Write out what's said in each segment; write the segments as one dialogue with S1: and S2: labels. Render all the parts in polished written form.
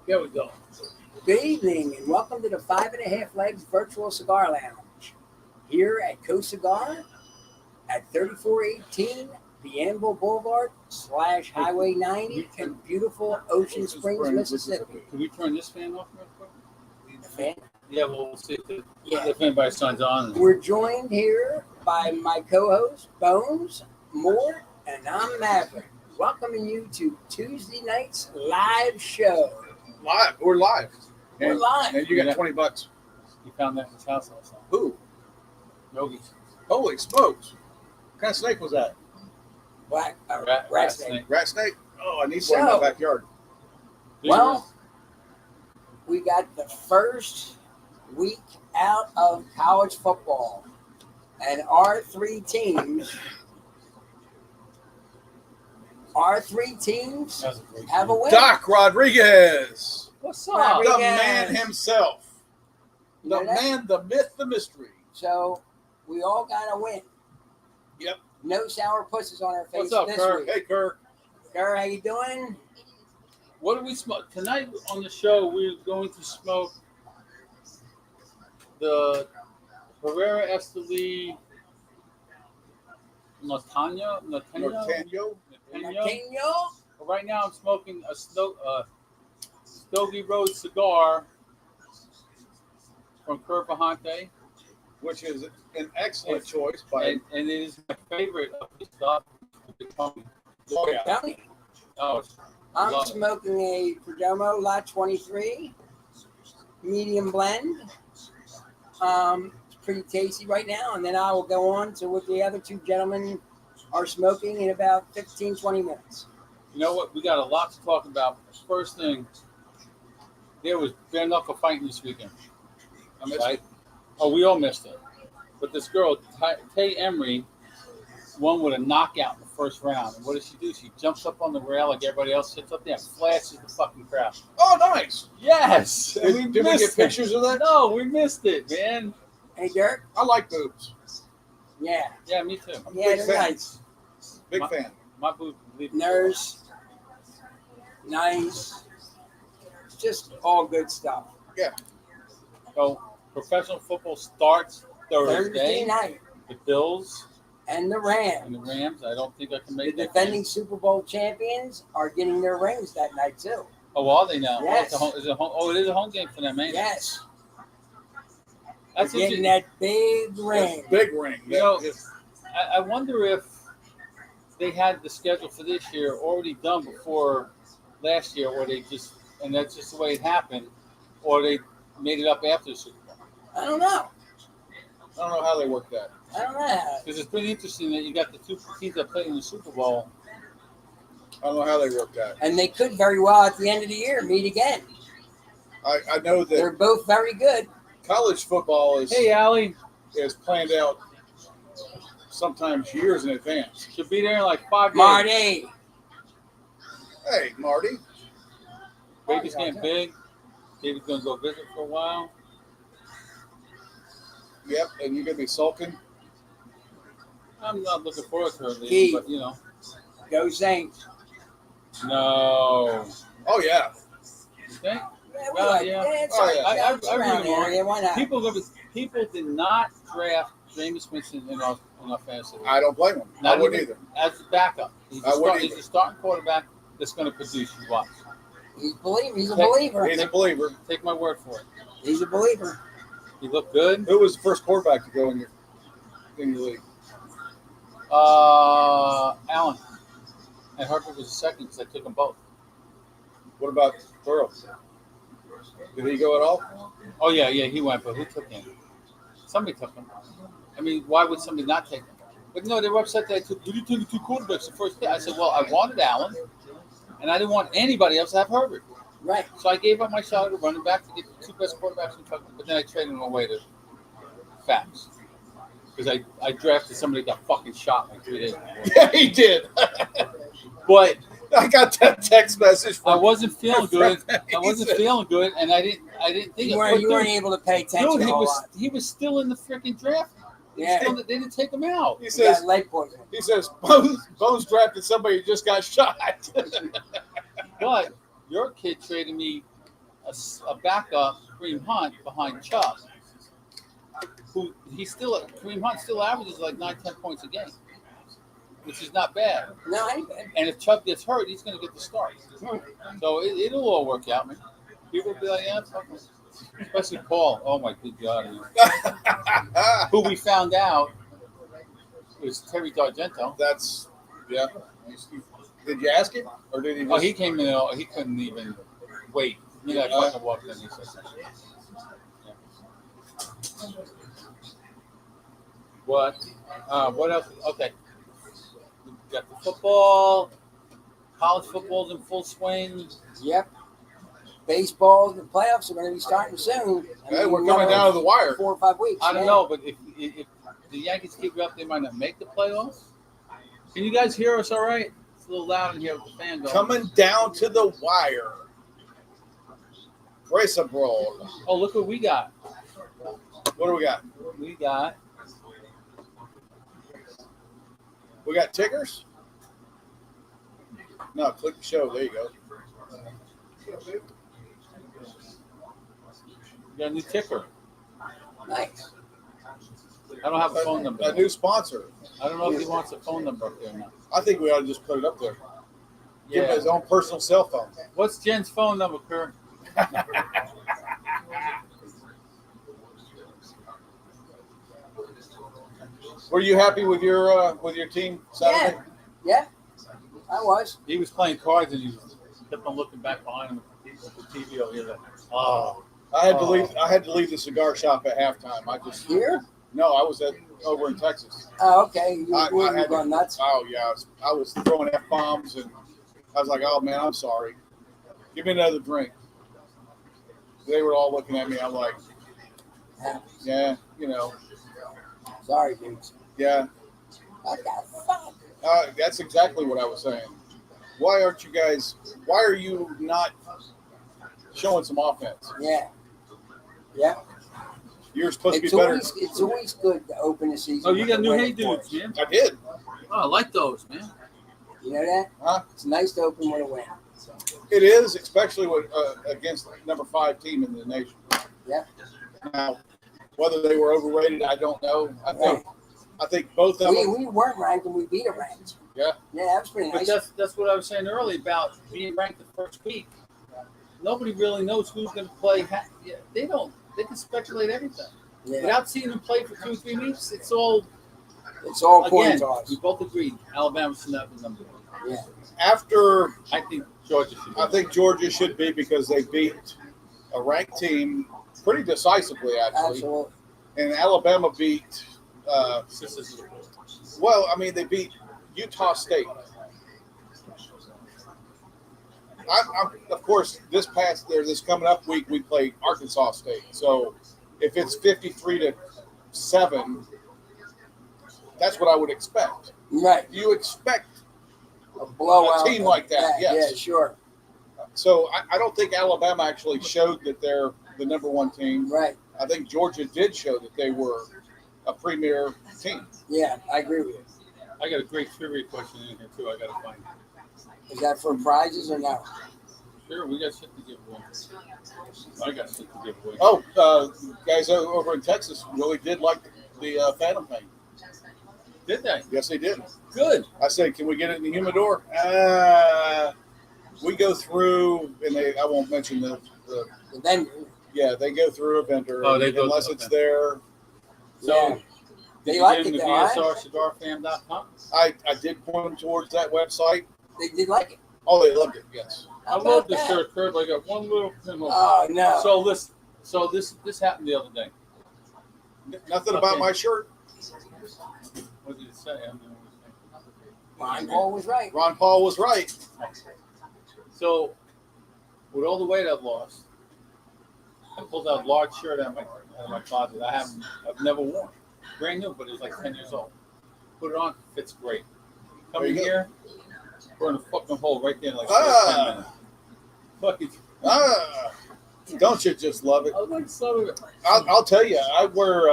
S1: There we go.
S2: Good evening and welcome to the 5.5 Legs Virtual Cigar Lounge here at Cigar at 3418 Bienville Boulevard / Highway 90 in beautiful Ocean Springs, Mississippi.
S1: Can we turn this fan off real quick?
S2: The fan?
S1: Yeah, well, we'll see if anybody signs on.
S2: We're joined here by my co-host Bones, Mort, and I'm Maverick, welcoming you to Tuesday night's live show.
S3: Live. We're live.
S2: We're live.
S3: And you got $20.
S1: You found that in his house last night.
S3: Who?
S1: Yogi's.
S3: Holy smokes. What kind of snake was that?
S2: Black
S1: Rat
S2: snake.
S1: snake.
S3: Rat snake? Oh, I need one in my backyard.
S2: Well, we got the first week out of college football, and our three teams have a win.
S3: Doc Rodriguez.
S1: What's
S2: Rodriguez.
S1: up?
S3: The man himself. The man, the myth, the mystery.
S2: So we all got a win.
S3: Yep.
S2: No sour pusses on our face
S1: What's up,
S2: this
S1: Kirk?
S2: week.
S3: Hey, Kirk.
S2: Kirk, how you doing?
S1: What do we smoke? Tonight on the show, we're going to smoke the Herrera Esteli Norteño.
S3: Norteño.
S1: Right now, I'm smoking a Stogie Road cigar from Curvajante,
S3: Which is an excellent choice.
S1: and it is my favorite of the stuff.
S3: Oh, yeah.
S2: Tell me.
S1: Oh,
S2: I'm
S1: love it.
S2: smoking a Perdomo Lot 23 medium blend. It's pretty tasty right now, and then I will go on to what the other two gentlemen are smoking in about 15, 20 minutes.
S1: You know what? We got a lot to talk about. First thing, there was bare knuckle fighting this weekend.
S3: I missed
S1: Right? Oh, we all missed it. But this girl, Tay Emery, won with a knockout in the first round. And what does she do? She jumps up on the rail like everybody else sits up there and flashes the fucking crowd.
S3: Oh, nice.
S1: Yes! And
S3: Did we get
S1: missed it.
S3: pictures of that?
S1: No, we missed it, man.
S2: Hey, Dirk?
S3: I like boobs.
S2: Yeah.
S1: Yeah, me too.
S3: I'm a
S2: Yeah,
S3: big
S2: they're
S3: fan.
S2: nice.
S3: Big fan.
S1: My boob.
S2: Nurse. Nice. It's just all good stuff.
S3: Yeah.
S1: So, professional football starts
S2: Thursday
S1: Thursday.
S2: night.
S1: The Bills
S2: And the
S1: and the
S2: Rams.
S1: Rams. I don't think I can
S2: The
S1: make that
S2: defending
S1: game.
S2: Super Bowl champions are getting their rings that night, too.
S1: Oh, are they now?
S2: Yes.
S1: Oh, it is a home game for them, ain't it?
S2: Yes.
S1: That's
S2: They're getting
S1: interesting.
S2: that big ring.
S3: Big ring.
S1: You know, I wonder if they had the schedule for this year already done before last year, or and that's just the way it happened, or they made it up after the Super Bowl.
S2: I don't know.
S3: I don't know how they work that.
S2: I don't know.
S1: Because it's pretty interesting that you got the two teams that played in the Super Bowl.
S3: I don't know how they work that.
S2: And they could very well at the end of the year meet again.
S3: I know
S2: They're
S3: that
S2: both very good.
S3: college football
S1: Hey, Allie,
S3: is planned out sometimes years in advance.
S1: should be there in like 5 days.
S2: Marty.
S3: Hey, Marty.
S1: Baby's getting big. David's going to go visit for a while.
S3: Yep, and you're going to be sulking.
S1: I'm not looking forward to it,
S2: Keith.
S1: but you know.
S2: Go Saints.
S1: No.
S3: Oh, yeah.
S1: You think?
S2: Yeah,
S1: Well,
S2: like,
S1: yeah.
S2: it's
S3: Oh,
S2: like-
S3: yeah.
S2: it's
S1: I
S2: around
S1: really
S2: there.
S1: want-
S2: Yeah, why not?
S1: People did not draft Jameis Winston in our fantasy league.
S3: I don't blame him. I
S1: Not
S3: wouldn't
S1: even
S3: either.
S1: as a backup. He's
S3: I wouldn't
S1: he's
S3: either.
S1: a starting quarterback that's going to produce. You watch.
S2: He's a believer.
S3: He's a believer.
S1: Take my word for it.
S2: He's a believer.
S1: He looked good.
S3: Who was the first quarterback to go in your league?
S1: Allen. And Herbert was the second because I took them both.
S3: What about Burrow? Did he go at all?
S1: Oh, yeah, he went, but who took him? Somebody took him. I mean, why would somebody not take him? But no, they were upset that I took, you took the two quarterbacks the first day. I said, well, I wanted Allen, and I didn't want anybody else to have Herbert.
S2: Right.
S1: So I gave up my shot at a running back to get the two best quarterbacks in Kentucky, but then I traded them away to Facts. Because I drafted somebody that got fucking shot like 3 days before.
S3: Yeah, he did.
S1: But
S3: I got that text message
S1: I
S3: from
S1: wasn't feeling good.
S3: He
S1: I wasn't
S3: said-
S1: feeling good, and I didn't think
S2: You
S1: it.
S2: weren't able to pay attention
S1: Dude,
S2: a whole lot.
S1: he was still in the freaking draft.
S2: Yeah.
S1: They didn't take him out.
S3: He
S2: He
S3: says,
S2: got leg poisoning.
S3: Bones drafted somebody who just got shot.
S1: But your kid traded me a backup, Kareem Hunt, behind Chubb, who Kareem Hunt still averages like 9, 10 points a game, which is not bad.
S2: No, ain't bad.
S1: And if Chubb gets hurt, he's going to get the start. So it'll all work out, man. People will be like, yeah, fuck him. Especially Paul. Oh my good God. Who we found out was Terry D'Argento.
S3: That's yeah. Did you ask him, or did he? Just...
S1: Oh, he came in. He couldn't even wait. He like fucking walked in. He said, yeah. What? What else? Okay. We got the football. College football's in full swing.
S2: Yep. Baseball, the playoffs are going to be starting soon.
S3: Hey, we're coming down to the wire.
S2: 4 or 5 weeks.
S1: I don't know, but if the Yankees keep it up, they might not make the playoffs. Can you guys hear us all right? It's a little loud in here with the fan going.
S3: Coming down to the wire. Brace a brawl.
S1: Oh, look what we got.
S3: What do we got? We got tickers? No, click the show. There you go.
S1: We got a new ticker.
S2: Nice.
S1: I don't have a phone number.
S3: A new sponsor.
S1: I don't know if he wants a phone number up there or not.
S3: I think we ought to just put it up there. Give him
S1: Yeah.
S3: his own personal cell phone.
S1: What's Jen's phone number, Kurt?
S3: Were you happy with your team Saturday?
S2: Yeah. I was.
S1: He was playing cards and he kept on looking back behind him with the TV over here. Like, oh.
S3: I had to leave the cigar shop at halftime.
S2: Here?
S3: No, I was over in Texas.
S2: Oh, okay. You
S3: I
S2: were
S3: had
S2: going nuts.
S3: Oh yeah, I was throwing F-bombs and I was like, oh man, I'm sorry. Give me another drink. They were all looking at me. I'm like, yeah,
S2: Sorry, dudes.
S3: yeah.
S2: What the fuck?
S3: That's exactly what I was saying. Why are you not showing some offense?
S2: Yeah. Yeah.
S3: You're supposed
S2: It's
S3: to be better.
S2: it's always good to open the season.
S1: Oh, you
S2: with
S1: got
S2: the
S1: new
S2: winning
S1: Hey Dudes,
S2: points.
S1: man.
S3: I did.
S1: Oh, I like those, man.
S2: You know that?
S3: Huh?
S2: It's nice to open with a win.
S3: It is, especially with, against number 5 team in the nation.
S2: Yeah.
S3: Now, whether they were overrated, I don't know. I think both of them.
S2: We weren't ranked and we beat a ranked.
S3: Yeah.
S2: Yeah, that was pretty
S1: But
S2: nice.
S1: that's what I was saying earlier about being ranked the first week. Nobody really knows who's going to play. They don't. They can speculate everything.
S2: Yeah.
S1: Without seeing them play for 2 or 3 weeks, it's all
S2: coin
S1: again.
S2: toss.
S1: We both agreed. Alabama should not be number 1.
S2: Yeah.
S3: After,
S1: I think Georgia should.
S3: I think Georgia should be because they beat a ranked team pretty decisively, actually.
S2: Absolutely.
S3: And Alabama beat.
S1: Sisters.
S3: Well, I mean, they beat Utah State. Of course, this coming up week, we play Arkansas State. So if it's 53-7, that's what I would expect.
S2: Right.
S3: You expect
S2: A blowout.
S3: a team like that, yes.
S2: Yeah, sure.
S3: So I don't think Alabama actually showed that they're the number 1 team.
S2: Right.
S3: I think Georgia did show that they were a premier team.
S2: Yeah, I agree with you.
S1: I got a great trivia question in here too. I got to find.
S2: Is that for prizes or no?
S1: Sure, we got shit to give away. I got shit to give away.
S3: Oh, guys over in Texas really did like the Phantom Paint.
S1: Did they?
S3: Yes, they did.
S1: Good.
S3: I said, can we get it in the humidor? We go through, and I won't mention the
S2: Then,
S3: yeah, they go through a vendor unless it's
S1: okay.
S3: there.
S2: yeah. They
S1: Did
S2: like
S1: you
S2: it
S1: give
S2: though,
S1: them
S2: right?
S1: the VSRcigarfam.com?
S3: I did point them towards that website.
S2: They did like it.
S3: Oh, they loved it, yes.
S1: I love this shirt, Kurt. But I got one little pinhole.
S2: Oh, no.
S1: So this happened the other day.
S3: Nothing about my shirt.
S1: What did it say? I don't know what it said.
S2: Ron Paul was right.
S3: Ron Paul was right.
S1: So, with all the weight I've lost, I pulled out a large shirt out of my closet. I've never worn. Brand new, but it was like 10 years old. Put it on, fits great. Come
S3: There
S1: in
S3: you go.
S1: here, burn a fucking hole right there in like 10 minutes. Fucking.
S3: Don't you just love it?
S1: I like some of it.
S3: I'll tell you, I wear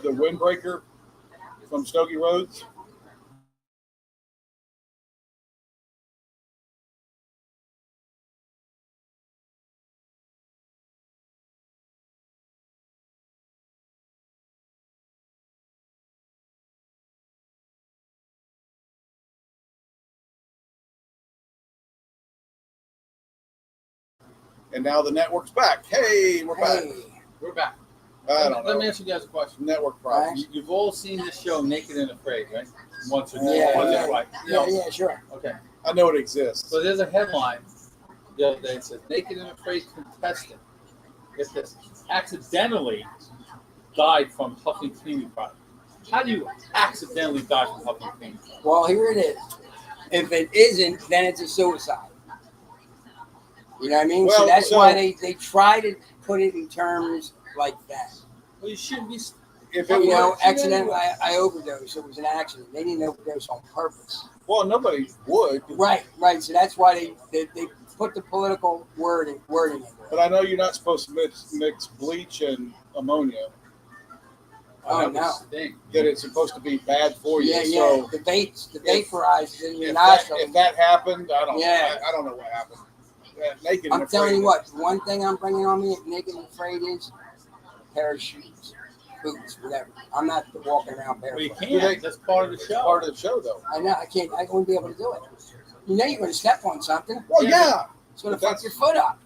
S3: the windbreaker from Stogie Roads. and now the network's back. Hey, we're back.
S2: Hey,
S1: We're back.
S3: I don't
S1: Let me
S3: know.
S1: ask you guys a question.
S3: Network problems.
S1: You've all seen this show, Naked and Afraid, right? Once or
S2: Yeah,
S1: once
S2: yeah.
S1: or twice.
S2: yeah, sure.
S1: Okay.
S3: I know it exists.
S1: So there's a headline the other day that says Naked and Afraid contestant, get this, accidentally died from huffing cleaning product. How do you accidentally die from huffing cleaning product?
S2: Well, here it is. If it isn't, then it's a suicide. You know what I mean? So
S3: Well,
S2: that's
S3: so-
S2: why they try to put it in terms like that.
S1: Well, you shouldn't be.
S3: If
S2: You
S3: it
S2: know,
S3: were,
S2: accidentally, I overdosed. It was an accident. They didn't overdose on purpose.
S3: well, nobody would.
S2: Right. So that's why they put the political wording in there.
S3: But I know you're not supposed to mix bleach and ammonia.
S2: Oh,
S1: that
S2: no.
S1: was the thing.
S3: That it's supposed to be bad for you.
S2: Yeah.
S3: So
S2: The vaporizes in your
S3: if
S2: nostril.
S3: that happened, I don't.
S2: Yeah.
S3: I don't know what happened. Naked. and
S2: I'm telling
S3: Afraid.
S2: you what. One thing I'm bringing on me, Naked and Afraid, is a pair of shoes, boots, whatever. I'm not walking around
S1: Well, you
S2: barefoot.
S1: can't. That's part of the show.
S3: Part of the show, though.
S2: I know. I can't. I wouldn't be able to do it. You know, you're going to step on something.
S3: Well,
S1: Yeah,
S3: yeah,
S2: It's going to
S3: That's-
S2: fuck your foot up.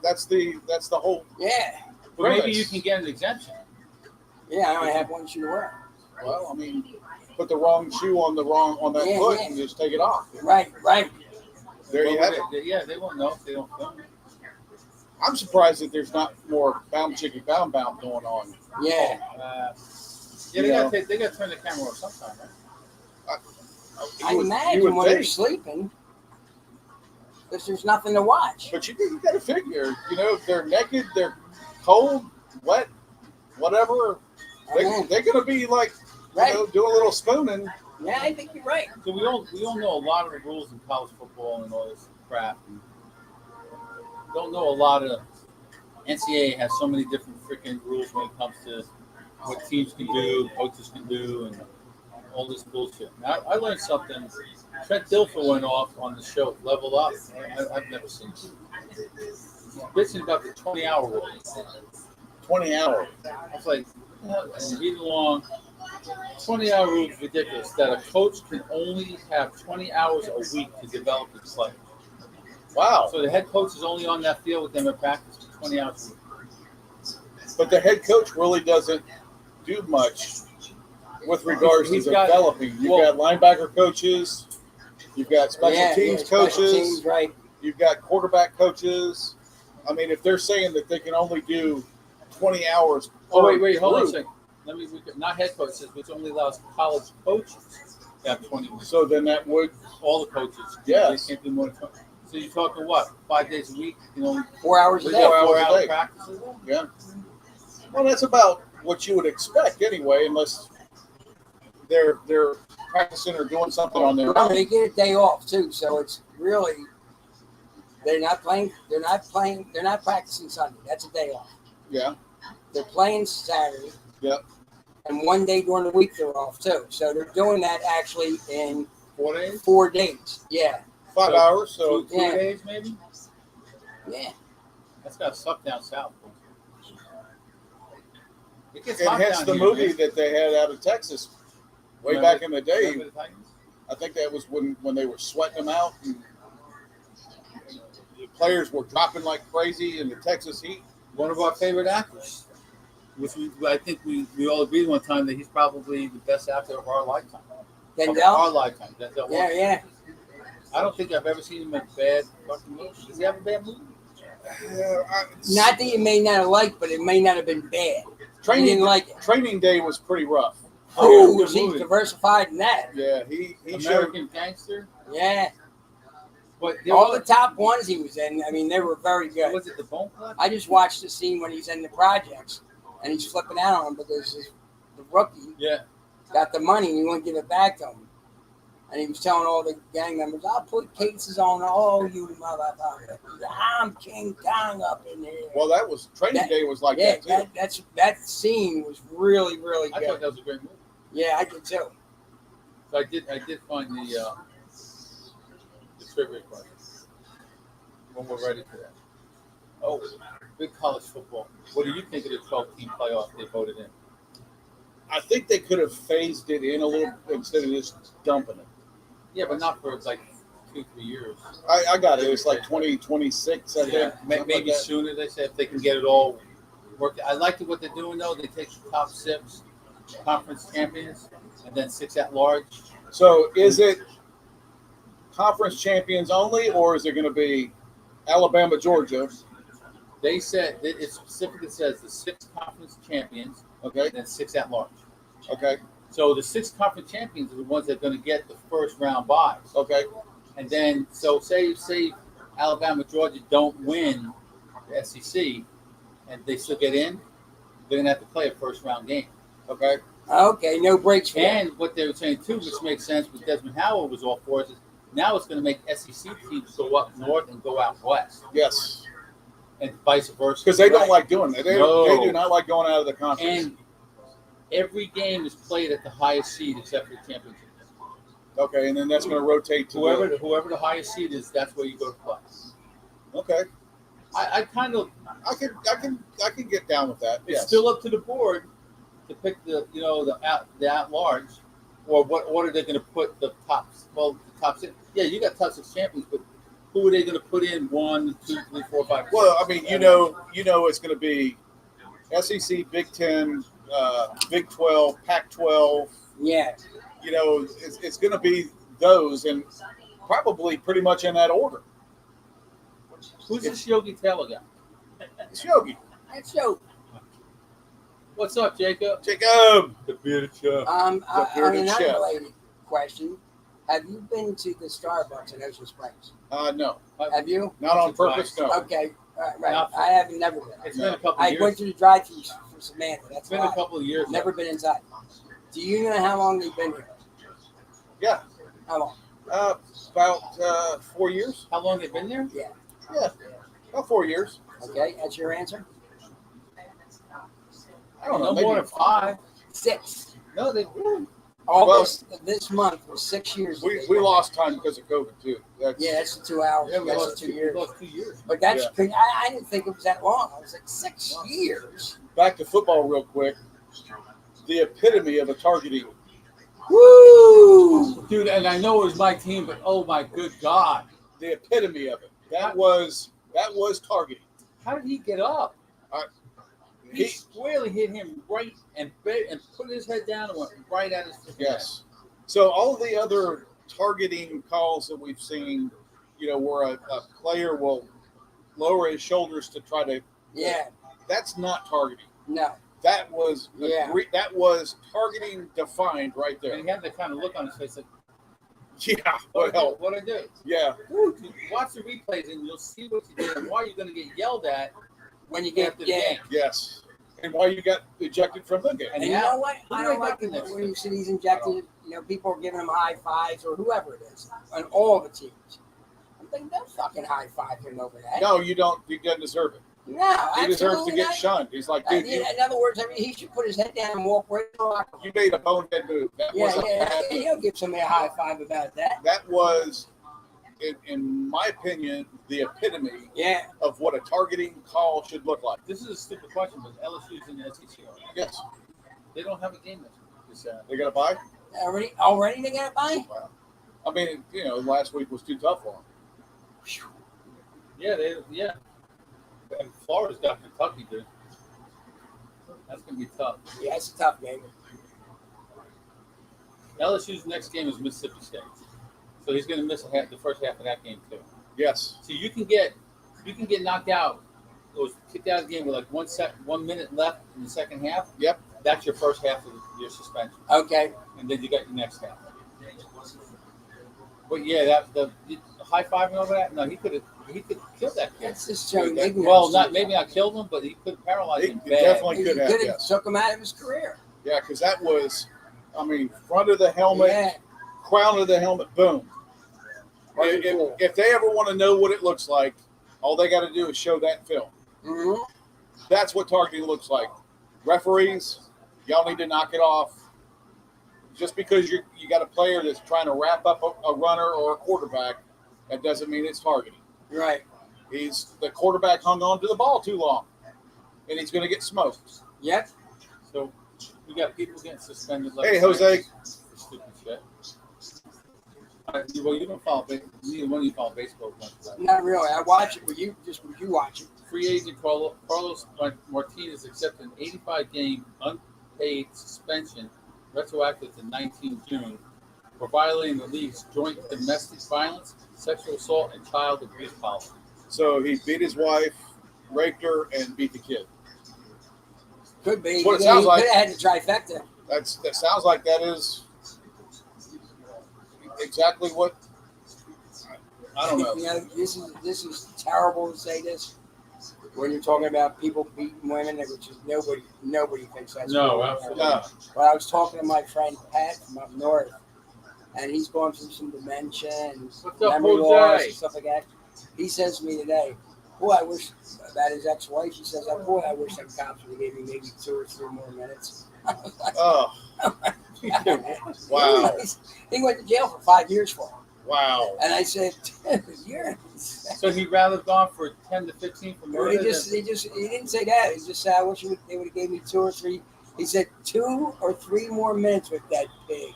S3: That's the whole.
S2: Yeah.
S1: But maybe
S3: premise.
S1: you can get an exemption.
S2: Yeah. I only have one shoe to wear.
S3: Well, I mean, put the wrong shoe on that
S2: Yeah,
S3: foot
S2: yeah.
S3: and just take it off.
S2: Right.
S3: There you
S1: Well,
S3: have it.
S1: Yeah, they won't know if they don't film it.
S3: I'm surprised that there's not more bound chicken bound going on.
S2: Yeah.
S1: Yeah,
S3: You
S1: they
S3: know.
S1: got to turn the camera off sometime, right?
S2: I
S3: You would
S2: imagine when they're
S3: think.
S2: sleeping, because there's nothing to watch.
S3: But you got to figure, if they're naked, they're cold, wet, whatever,
S2: I know.
S3: they're going to be like,
S2: Right.
S3: doing a little spooning.
S2: Yeah, I think you're right.
S1: So we all know a lot of the rules in college football and all this crap. And don't know a lot of NCAA has so many different freaking rules when it comes to what teams can do, coaches can do, and all this bullshit. Now, I learned something. Trent Dilfer went off on the show, Level Up. I've never seen it. He's bitching about the 20-hour rule.
S3: 20 hours.
S1: I was like, and reading along, 20-hour rule is ridiculous. That a coach can only have 20 hours a week to develop his player.
S3: Wow.
S1: So the head coach is only on that field with them at practice for 20 hours a week.
S3: But the head coach really doesn't do much with regards to
S1: He's got-
S3: developing. You've got linebacker coaches. You've got special teams
S2: special
S3: coaches.
S2: teams, right.
S3: You've got quarterback coaches. I mean, if they're saying that they can only do 20 hours.
S1: Oh,
S3: per
S1: wait, hold on a
S3: group,
S1: second. Not head coaches, which only allows college coaches to have 20 weeks.
S3: So then that would,
S1: All the coaches.
S3: Yes.
S1: They can't do more than 20. So you're talking what? 5 days a week?
S2: 4 hours a day.
S3: 4 hours a
S1: 4-hour
S3: day.
S1: practices?
S3: yeah. Well, that's about what you would expect anyway, unless they're practicing or doing something on their
S2: Remember,
S3: own.
S2: they get a day off too, so it's really they're not practicing Sunday. That's a day off.
S3: Yeah.
S2: They're playing Saturday.
S3: Yep.
S2: And one day during the week they're off too. So they're doing that actually in
S1: 4 days?
S2: 4 days. Yeah.
S3: 5
S1: So-
S3: hours. So
S1: Two
S2: Yeah.
S1: days, maybe?
S2: Yeah.
S1: That's got to suck down south. It gets
S3: and
S1: hot
S3: hence
S1: down
S3: the
S1: here,
S3: movie
S1: man.
S3: that they had out of Texas way
S1: Remember-
S3: back in the day.
S1: remember the Titans?
S3: I think that was when they were sweating them out and the players were dropping like crazy in the Texas heat.
S1: One of our favorite actors, which I think we all agreed one time that he's probably the best actor of our lifetime. Of our
S2: Denzel.
S1: lifetime. Denzel
S2: Yeah,
S1: Washington.
S2: yeah.
S1: I don't think I've ever seen him in a bad fucking movie. Does he have a bad movie?
S2: Not that you may not have liked, but it may not have been bad. You
S3: Training
S2: didn't like it.
S3: Training Day was pretty rough.
S2: Oh,
S1: good
S2: was he
S1: movie.
S2: diversified in that?
S3: Yeah, he showed.
S1: American Gangster.
S2: Yeah.
S1: But
S2: All the top ones he was in, I mean, they were very good.
S1: was it the Bone Collector?
S2: I just watched the scene when he's in the projects and he's flipping out on him because the rookie
S1: Yeah.
S2: got the money and he wouldn't give it back to him. And he was telling all the gang members, I'll put cases on all you motherfuckers. I'm King Kong up in there.
S3: Well, that was Training
S2: That-
S3: Day was like
S2: Yeah,
S3: that too.
S2: that scene was really, really
S1: I
S2: good.
S1: thought that was a great movie.
S2: Yeah, I did too.
S1: So I did find the trivia question when we're ready for that. Oh, big college football. What do you think of the 12-team playoff they voted in?
S3: I think they could have phased it in a little instead of just dumping it.
S1: Yeah, but not for like 2-3 years.
S3: I got it. It's like 2026, I think.
S1: Maybe sooner. They said if they can get it all worked. I like what they're doing though. They take the top 6 conference champions and then 6 at large.
S3: So is it conference champions only, or is it going to be Alabama, Georgia?
S1: They said it specifically says the 6 conference champions,
S3: Okay.
S1: and then 6 at large.
S3: Okay.
S1: So the 6 conference champions are the ones that are going to get the first round buys.
S3: Okay.
S1: And then, so say Alabama, Georgia don't win the SEC, and they still get in, they're going to have to play a first round game.
S3: Okay.
S2: Okay, no breaks for that.
S1: And what they were saying too, which makes sense, what Desmond Howard was all for, is now it's going to make SEC teams go up north and go out west,
S3: Yes.
S1: and vice versa.
S3: Because they don't like doing that. They do
S1: No.
S3: not like going out of the conference.
S1: And every game is played at the highest seed except for the championship.
S3: Okay, and then that's going to rotate to
S1: Whoever the highest seed is, that's where you go to play.
S3: Okay.
S1: I kind of
S3: I can get down with that.
S1: it's
S3: Yes.
S1: still up to the board to pick the at large, or what order they're going to put the top. Well, the top 6. Yeah, you got top 6 champions, but who are they going to put in 1, 2, 3, 4, 5?
S3: Well, I mean, you know, it's going to be SEC, Big 10, Big 12, Pac-12.
S2: Yeah.
S3: You know, it's going to be those, and probably pretty much in that order.
S1: Who's this Yogi Taylor guy?
S3: It's Yogi.
S2: That's so.
S1: What's up, Jacob?
S3: Jacob.
S1: The bearded chef.
S2: On
S3: bearded
S2: an
S3: chef.
S2: unrelated question, have you been to the Starbucks in Ocean Springs?
S3: No,
S2: Have you?
S3: not on purpose. No.
S2: Okay. Right.
S1: Not-
S2: I haven't never been.
S1: It's been a couple
S2: I
S1: years.
S2: went to the drive-thru for Samantha. That's
S1: It's been
S2: why.
S1: a couple of years.
S2: Never been inside. Do you know how long they've been here?
S3: Yeah.
S2: How long?
S3: About 4 years.
S1: How long they been there?
S2: Yeah.
S3: Yeah, about 4 years.
S2: Okay, that's your answer.
S3: I don't know.
S1: No
S3: maybe
S1: more than 5.
S2: 6.
S1: No, they.
S2: August this month was 6 years.
S3: We lost time because of COVID too. That's,
S2: Yeah, that's 2 hours.
S1: Yeah, we
S2: That's
S1: lost
S2: 2 years.
S1: We lost 2 years.
S2: But that's
S3: Yeah.
S2: crazy. I didn't think it was that long. I was like 6 years.
S3: Back to football real quick. The epitome of a targeting.
S2: Woo!
S1: Dude, and I know it was my team, but oh my good God.
S3: The epitome of it. That was targeting.
S1: How did he get up? He
S3: He,
S1: squarely hit him right and put his head down and went right at his face.
S3: yes. So all of the other targeting calls that we've seen, you know, where a player will lower his shoulders to try to.
S2: Yeah.
S3: That's not targeting.
S2: No.
S3: That was
S2: Yeah.
S3: that was targeting defined right
S1: And
S3: there.
S1: he had that kind of look on his face like,
S3: Yeah. Well,
S1: what I do?
S3: yeah.
S1: Dude, watch the replays and you'll see what you did and why you're going to get yelled at
S2: When you get
S1: after the game.
S3: Yes. And why you got ejected from the game.
S2: And
S1: Yeah.
S2: you know what?
S1: Who
S2: I
S1: do
S2: don't
S1: they
S2: like
S1: got the
S2: it
S1: next
S2: when you see these injected, people are giving them high fives or whoever it is on all the teams. I'm thinking, don't fucking high five him over that.
S3: No, you don't. He doesn't deserve it.
S2: No,
S3: He deserves to
S2: absolutely
S3: get
S2: not.
S3: shunned. He's like, dude,
S2: In other words, he should put his head down and walk right to the locker room.
S3: you made a bonehead move. That
S2: Yeah,
S3: wasn't
S2: yeah,
S3: bad.
S2: he'll give somebody a high five about that.
S3: That was, in my opinion, the epitome
S2: Yeah.
S3: of what a targeting call should look like.
S1: This is a stupid question, but LSU's in the SEC.
S3: Yes.
S1: They don't have a game this
S3: They got to buy?
S2: Already they got to buy?
S3: Wow. I mean, last week was too tough for them.
S1: Yeah. And Florida's got Kentucky, dude. That's going to be tough.
S2: Yeah, it's a tough game.
S1: LSU's next game is Mississippi State. So he's going to miss the first half of that game, too.
S3: Yes.
S1: So you can get knocked out, or kicked out of the game with like 1 minute left in the second half.
S3: Yep.
S1: That's your first half of your suspension.
S2: Okay.
S1: And then you got your next half. But yeah, the high fiving over that. No, he could kill that kid.
S2: That's just showing
S3: Okay.
S2: ignorance.
S1: Well, maybe not killed him, but he could paralyze
S3: He
S1: him bad.
S3: definitely
S2: He
S3: could have,
S2: could have
S3: yes.
S2: took him out of his career.
S3: Yeah, because that was, front of the helmet,
S2: Yeah.
S3: crown of the helmet, boom.
S2: Wasn't cool.
S3: If they ever want to know what it looks like, all they got to do is show that film.
S2: Mm-hmm.
S3: That's what targeting looks like. Referees, y'all need to knock it off. Just because you got a player that's trying to wrap up a runner or a quarterback, that doesn't mean it's targeting.
S2: Right.
S3: The quarterback hung on to the ball too long, and he's going to get smoked.
S2: Yep.
S1: So we got people getting suspended.
S3: Hey, Jose.
S1: For stupid shit. Well, you don't follow baseball. Neither one of you follow baseball much.
S2: Not really. I watch it. Would you watch it?
S1: Free agent Carlos Martinez accepted an 85-game unpaid suspension retroactive to 19 June for violating the league's joint domestic violence, sexual assault, and child abuse policy.
S3: So he beat his wife, raped her, and beat the kid.
S2: Could be.
S3: That's what it sounds like.
S2: Could have had the trifecta.
S3: That sounds like that is exactly what. I don't know.
S2: You know, this is terrible to say this when you're talking about people beating women, which is nobody thinks that's
S1: No,
S2: cool.
S1: absolutely.
S3: No.
S2: But I was talking to my friend Pat from up north, and he's going through some dementia and
S1: What's up,
S2: memory loss
S1: Jose?
S2: and stuff like that. He says to me today, boy, I wish, about his ex-wife, he says, boy, I wish them cops would have gave me maybe 2 or 3 more minutes.
S3: Oh, wow.
S2: He went to jail for 5 years for it.
S3: Wow.
S2: And I said, you're insane.
S1: So he'd rather have gone for 10 to 15 for murder.
S2: He didn't say that. He just said, I wish they would have gave me 2 or 3. He said 2 or 3 more minutes with that pig.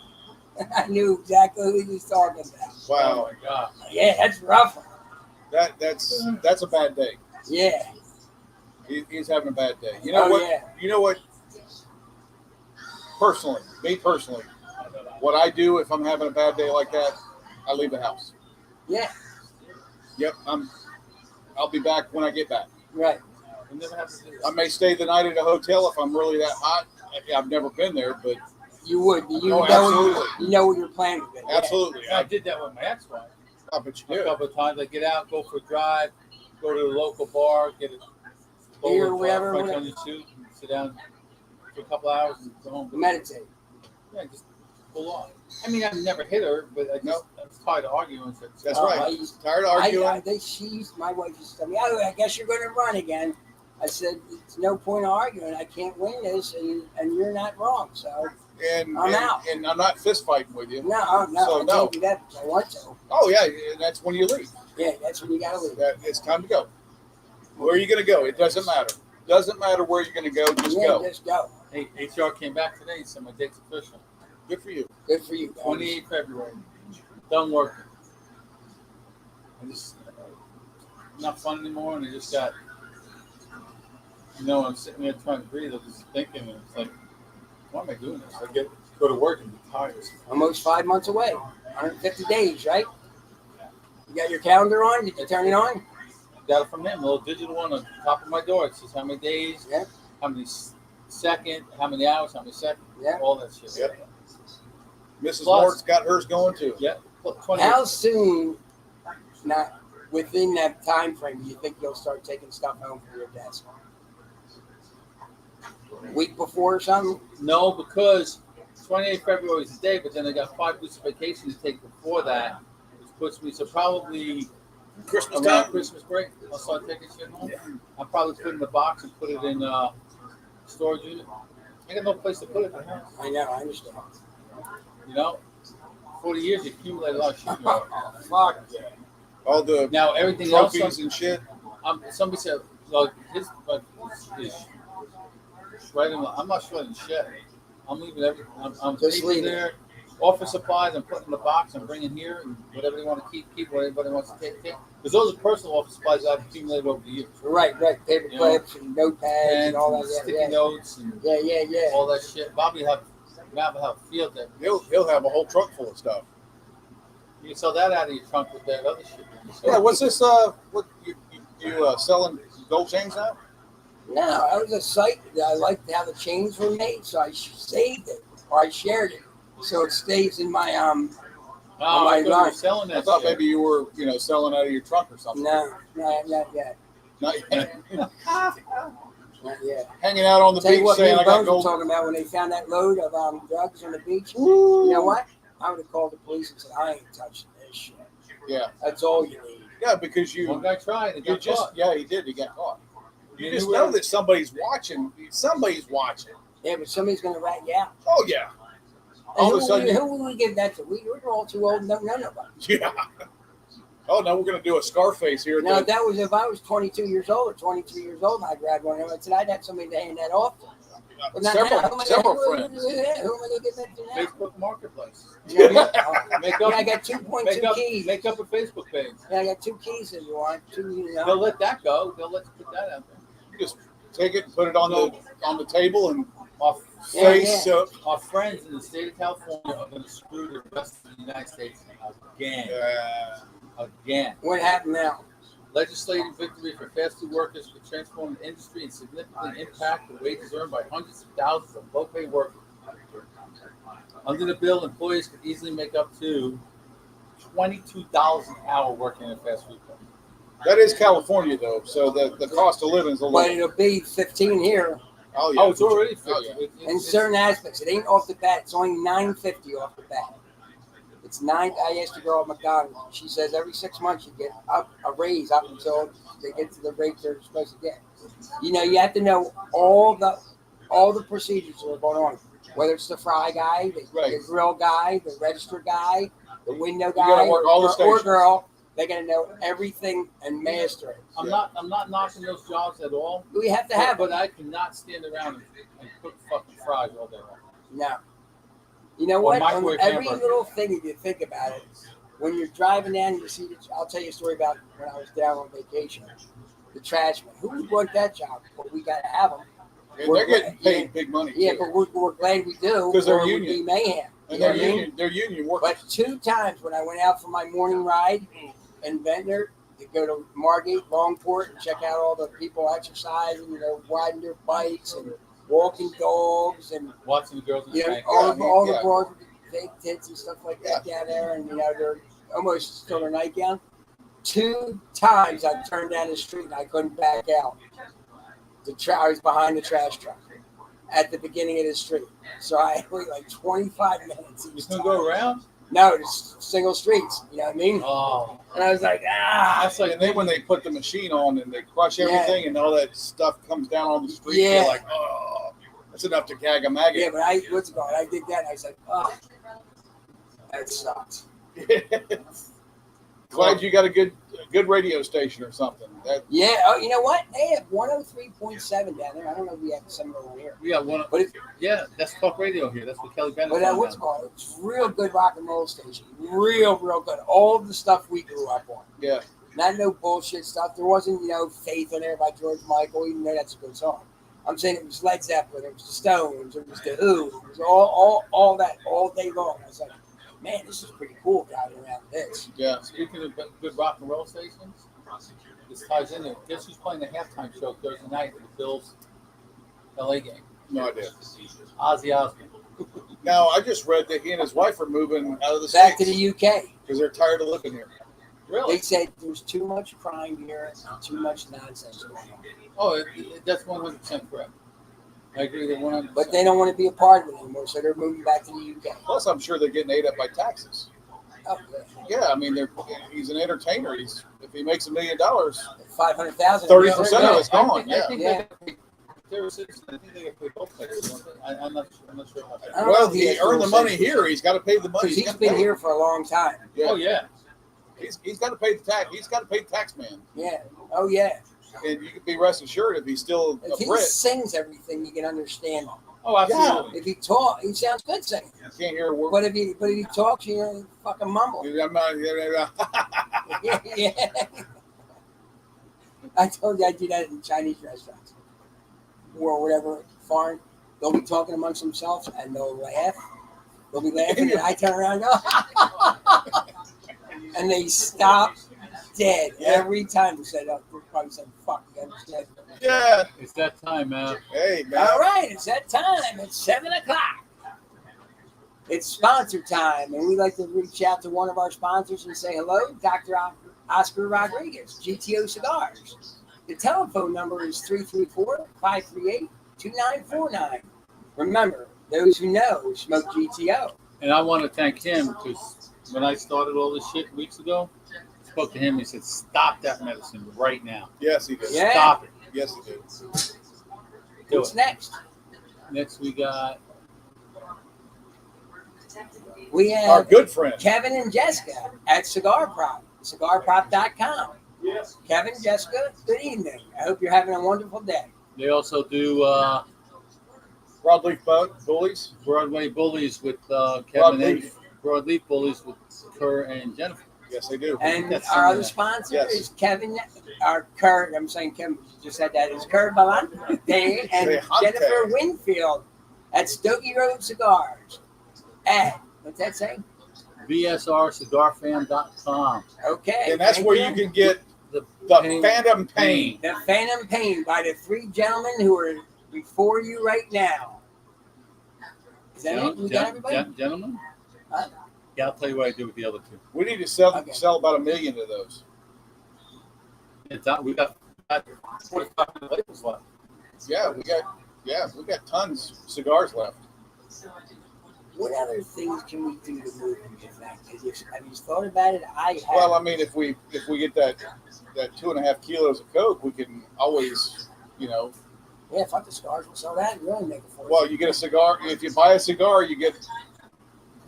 S2: I knew exactly who he was talking about.
S1: Oh
S3: Wow.
S1: my God.
S2: Yeah, that's rough.
S3: That's a bad day.
S2: Yeah.
S3: He's having a bad day. You know
S2: Oh,
S3: what?
S2: yeah.
S3: You know what? Personally, me personally, what I do if I'm having a bad day like that, I leave the house.
S2: Yeah.
S3: Yep, I'll be back when I get back.
S2: Right.
S1: We never have to do this.
S3: I may stay the night at a hotel if I'm really that hot. I've never been there, but
S2: You would.
S3: absolutely.
S2: You know what you're planning with it. Yeah.
S3: absolutely.
S1: I did that with my ex-wife.
S3: I bet you
S1: A
S3: do.
S1: couple of times I get out, go for a drive, go to the local bar, get a bowl
S2: Beer,
S1: of
S2: whatever,
S1: French
S2: whatever.
S1: onion soup, and sit down for a couple hours and go home.
S2: Meditate.
S1: Yeah, just pull off. I mean, I've never hit her, but I was tired of arguing. So
S3: That's
S2: Oh,
S3: right. Tired of arguing?
S2: My wife used to tell me, oh, I guess you're going to run again. I said, it's no point of arguing. I can't win this, and you're not wrong. So,
S3: and
S2: I'm out.
S3: And I'm not fist fighting with you.
S2: no,
S3: So,
S2: I
S3: no.
S2: can't do that because I want to.
S3: Oh yeah, and that's when you leave.
S2: Yeah, that's when you got to leave.
S3: It's time to go. Where are you going to go? It doesn't matter. Doesn't matter where you're going to go. Just go.
S2: Just go.
S1: hey, HR came back today and said my date's official.
S3: Good for you.
S2: Good for you. guys.
S1: 28 February. Done working. I just not fun anymore, and I just got. I'm sitting there trying to breathe. I'm just thinking, and it's like, why am I doing this? I go to work and be tired.
S2: Almost 5 months away. 150 days, right? You got your calendar on? Did you turn it on?
S1: Got it from him, a little digital one on top of my door. It says how many days,
S2: Yeah.
S1: how many seconds, how many hours, how many seconds,
S2: Yeah.
S1: all that shit.
S3: Yep. Mrs.
S1: Plus-
S3: Mort's got hers going too.
S1: Yeah. 20.
S2: How soon, not within that time frame, do you think you'll start taking stuff home from your desk? Week before or something?
S1: No, because 28 February is the day, but then I got 5 weeks of vacation to take before that, which puts me probably
S3: Christmas
S1: around
S3: time.
S1: Christmas break. I'll start taking shit home. I'll probably put it in the box and put it in storage unit. I got no place to put it in the house.
S2: I know, I understand.
S1: 40 years, you accumulate a lot of shit.
S2: Fuck yeah.
S3: All the
S1: Now everything else.
S3: trophies and shit.
S1: Somebody said, like his shredding. I'm not shredding shit. I'm leaving everything. I'm
S2: Just
S1: taking
S2: leave it.
S1: there. Office supplies, I'm putting in the box. I'm bringing here, and whatever they want to keep. What anybody wants to take. Because those are personal office supplies I've accumulated over the years.
S2: Right. Paper
S1: You know,
S2: clips and notepads and all that.
S1: sticky
S2: Yeah,
S1: notes and
S2: yeah.
S1: all that shit. Bobby will have a field day.
S3: He'll have a whole trunk full of stuff.
S1: You can sell that out of your trunk with that other shit.
S3: Yeah. What's this? What you selling gold chains now?
S2: No, that was a site that I liked how the chains were made, so I saved it or I shared it, so it stays in my
S1: Oh,
S2: my
S1: I thought you were
S2: life.
S1: selling that
S3: I thought
S1: shit.
S3: maybe you were selling out of your trunk or something.
S2: No, not yet.
S3: Not yet.
S2: Not yet.
S3: Hanging out on the
S2: Tell you
S3: beach
S2: what, me
S3: saying
S2: and
S3: I got
S2: Bones were
S3: gold.
S2: talking about when they found that load of drugs on the beach. You know what? I would have called the police and said, I ain't touching this shit.
S3: Yeah.
S2: That's all you need.
S3: Yeah, because
S1: One guy tried and
S3: you
S1: got
S3: just
S1: caught.
S3: he did. He got caught. You
S1: You
S3: just
S1: knew
S3: know
S1: where-
S3: that somebody's watching. Somebody's watching.
S2: Yeah, but somebody's going to rat you out.
S3: Oh yeah.
S2: And
S3: All of a sudden,
S2: who will we give that to? We're all too old. No, nobody.
S3: yeah. Oh no, we're gonna do a Scarface here.
S2: Now, that was if I was 22 years old or 23 years old and I grabbed one of them. I said, I'd have somebody to hand that off to. Well, not
S3: several
S2: now.
S3: several
S2: Who
S3: friends.
S2: am I going to get that to now?
S1: Facebook Marketplace.
S2: Yeah,
S1: Make
S2: yeah,
S1: up,
S2: I got 2.2
S1: make up,
S2: keys.
S1: make up a Facebook page.
S2: Yeah, I got 2 keys if you want. 2, you
S1: They'll
S2: know.
S1: let that go. They'll let you put that out there.
S3: Just take it and put it on the table and
S1: Our,
S2: Yeah,
S3: face
S2: yeah.
S3: up.
S1: our friends in the state of California are going to screw the rest of the United States again. Again.
S2: What happened now?
S1: Legislative victory for fast food workers could transform the industry and significantly impact the wages earned by hundreds of thousands of low-paid workers. Under the bill, employees could easily make up to $22 an hour working in a fast food place.
S3: That is California though, so the cost of living is a
S2: But
S3: little.
S2: it'll be 15 here.
S3: Oh yeah.
S1: Oh, it's already fixed.
S3: Oh, yeah.
S2: In certain aspects, it ain't off the bat. It's only $9.50 off the bat. It's 9. I asked the girl at McDonald's. She says every 6 months you get a raise up until they get to the rate they're supposed to get. You know, you have to know all the procedures that are going on. Whether it's the fry guy, the grill guy, the register guy, the window guy,
S3: gotta work all the
S2: or
S3: stations.
S2: girl, they gotta know everything and master it.
S1: I'm not knocking those jobs at all.
S2: We have to have
S1: But
S2: it.
S1: I cannot stand around and cook fucking fries all day long.
S2: No. You know
S1: Or
S2: what?
S1: microwave
S2: Every
S1: hamburger.
S2: little thing, if you think about it, when you're driving down, you see. I'll tell you a story about when I was down on vacation. The trash man. Who would want that job? Well, we got to have them.
S3: And they're getting paid big money.
S2: Yeah,
S3: too.
S2: but we're glad we do.
S3: 'Cause they're
S2: or it would
S3: union.
S2: be mayhem.
S3: And
S2: You know
S3: they're
S2: what I mean?
S3: union. They're union workers.
S2: But 2 times when I went out for my morning ride in Ventnor to go to Margate, Longport, and check out all the people exercising, you know, riding their bikes and walking dogs and
S1: Watching the girls in the
S2: you know,
S1: tank.
S2: all
S3: Yeah.
S2: the broads with the fake tits and stuff like that down there, and you know they're almost still their nightgown. 2 times I turned down the street and I couldn't back out. I was behind the trash truck at the beginning of the street, so I waited like 25 minutes.
S1: You still go around?
S2: No, just single streets. You know what I mean?
S1: Oh,
S2: And I was like,
S1: that's like
S3: And then when they put the machine on and they crush everything and all that stuff comes down on the street,
S2: Yeah.
S3: you're like, oh, that's enough to gag a maggot.
S2: yeah, but what's it called? I did that. And I was like, oh, that sucks.
S3: Glad you got a good radio station or something. That
S2: Yeah. Oh, you know what? They have 103.7 down there. I don't know if we have similar one here.
S1: we got one.
S2: But it's,
S1: Yeah, that's talk radio here. That's what Kelly Bennett.
S2: But what's it called? It's real good rock and roll station. Real good. All the stuff we grew up on.
S3: yeah.
S2: Not no bullshit stuff. There wasn't, Faith in there by George Michael, even though that's a good song. I'm saying it was Led Zeppelin, it was the Stones, it was the Who, it was all that all day long. I was like, man, this is pretty cool driving around with this.
S3: Yeah.
S1: Speaking of good rock and roll stations, this ties in there. Guess who's playing the halftime show Thursday night for the Bills LA game?
S3: No idea.
S1: Ozzy Osbourne.
S3: Now, I just read that he and his wife are moving out of the
S2: Back to
S3: States
S2: the UK.
S3: because they're tired of living here.
S1: Really?
S2: They said there's too much crime here and too much nonsense going on.
S1: Oh, that's 100% correct. I agree with 100%.
S2: But they don't want to be a part of it anymore, so they're moving back to the UK.
S3: Plus, I'm sure they're getting ate up by taxes.
S2: Oh,
S3: Yeah, I mean, he's an entertainer. If he makes $1 million,
S2: 500,000.
S3: 30% of it's gone.
S1: I think
S2: Yeah.
S1: they're a citizen. I think they get paid both places. don't they? I'm not sure about that.
S2: I don't know
S3: Well,
S2: if he
S3: he
S2: has
S3: earned the
S2: dual
S3: money here. He's got to pay the money.
S2: Because he's
S3: gotta
S2: been
S3: pay.
S2: here for a long time.
S3: Yeah.
S1: Oh, yeah.
S3: He's got to pay the tax. He's got to pay the tax man.
S2: Yeah. Oh, yeah.
S3: And you can be rest assured if he's still
S2: If
S3: a
S2: he
S3: Brit,
S2: sings everything, you can understand him.
S1: Oh, absolutely.
S2: If he talks, he sounds good singing.
S3: you can't hear a word.
S2: But if he talks, you know, he fucking mumble.
S3: I'm not-
S2: Yeah. I told you I do that in Chinese restaurants or whatever foreign. They'll be talking amongst themselves and they'll laugh. They'll be laughing, and I turn around and go, and they stop dead every time. They said, "Oh, they're probably saying fuck again."
S3: Yeah.
S1: It's that time, man.
S3: Hey, man.
S2: All right, it's that time. It's 7:00. It's sponsor time, and we like to reach out to one of our sponsors and say hello, Dr. Oscar Rodriguez, GTO Cigars. The telephone number is 334-538-2949. Remember, those who know smoke GTO.
S1: And I want to thank him because when I started all this shit weeks ago, I spoke to him. He said, "Stop that medicine right now.
S3: Yes, he did.
S2: Yeah.
S1: Stop it.
S3: Yes, he did.
S1: Do
S2: What's
S1: it."
S2: next?
S1: Next, we got
S2: We
S3: Our
S2: have
S3: good friend.
S2: Kevin and Jessica at Cigar Prop, cigarprop.com.
S3: Yes.
S2: Kevin, Jessica, good evening. I hope you're having a wonderful day.
S1: They also do
S3: Broadleaf bullies.
S1: Broadway Bullies with Kevin
S3: Broadleaf.
S1: and Broadleaf Bullies with Kerr and Jennifer.
S3: Yes, they do.
S2: And
S1: That's
S2: our other
S1: something
S2: sponsor
S3: Yes.
S2: is Kevin, or Kurt. I'm saying Kevin just said that. It's Kurt Balante and
S3: Balante.
S2: Jennifer Winfield at Stokey Road Cigars. At, what's that say?
S1: VSRCigarFan.com.
S2: Okay.
S3: And that's
S2: thank
S3: where you can get
S1: The
S3: Phantom Pain.
S2: The Phantom Pain by the three gentlemen who are before you right now. Is that it? We got everybody?
S1: Gentlemen?
S2: Huh?
S1: Yeah, I'll tell you what I do with the other two.
S3: We need to sell
S2: Okay.
S3: about 1 million of those.
S1: We got 45 labels left.
S3: Yeah, we got tons of cigars left.
S2: What other things can we do to move into that? Have you thought about it? I have.
S3: Well, I mean, if we get that 2.5 kilos of coke, we can always,
S2: yeah, fuck the cigars. We'll sell that and really make a fortune.
S3: well, you get a cigar. If you buy a cigar, you get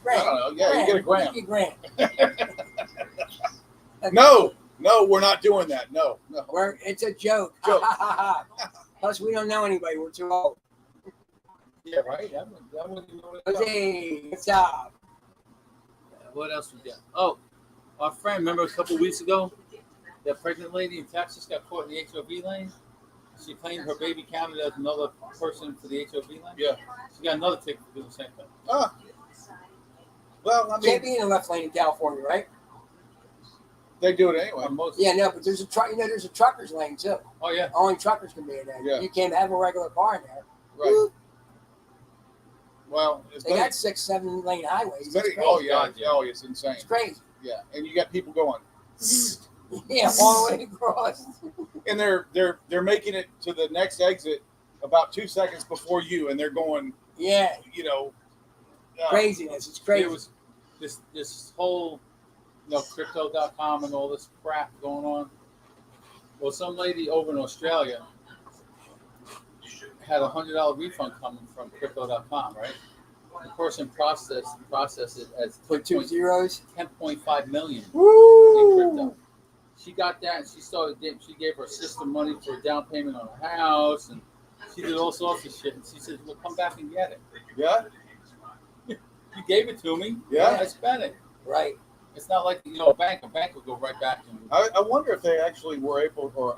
S2: Grand.
S3: I don't know. Yeah, you get a gram.
S2: You get a gram.
S3: No, we're not doing that. No.
S2: It's a joke.
S3: Joke.
S2: Plus, we don't know anybody. We're too old.
S1: Yeah, right? That wouldn't even know what it was.
S2: Jose, what's up?
S1: What else we got? Oh, our friend, remember a couple weeks ago, that pregnant lady in Texas got caught in the HOV lane? She claimed her baby counted as another person for the HOV lane?
S3: Yeah.
S1: She got another ticket for doing the same thing.
S3: Ah. Well, I
S2: Can't
S3: mean,
S2: be in the left lane in California, right?
S3: they do it anyway.
S2: Yeah, no, but there's a truck. There's a truckers lane too.
S1: Oh, yeah.
S2: Only truckers can be in there.
S3: Yeah.
S2: You can't have a regular car in there.
S3: Right. Well,
S2: They got 6, 7 lane highways. It's crazy.
S3: oh yeah, it's insane.
S2: It's crazy.
S3: Yeah, and you got people going,
S2: Yeah, all the way across.
S3: and they're making it to the next exit about 2 seconds before you, and they're going,
S2: Yeah, craziness. It's crazy.
S1: There was this whole, crypto.com and all this crap going on. Well, some lady over in Australia had $100 refund coming from crypto.com, right? The person processed it as
S2: Put 2 zeros.
S1: 10.5 million in
S2: Woo!
S1: crypto. She got that, and she gave her sister money for a down payment on her house, and she did all sorts of shit. And she said, "Well, come back and get it."
S3: yeah,
S1: You gave it to me.
S3: Yeah.
S1: I spent it.
S2: Right.
S1: It's not like a bank. A bank will go right back to me.
S3: I wonder if they actually were able or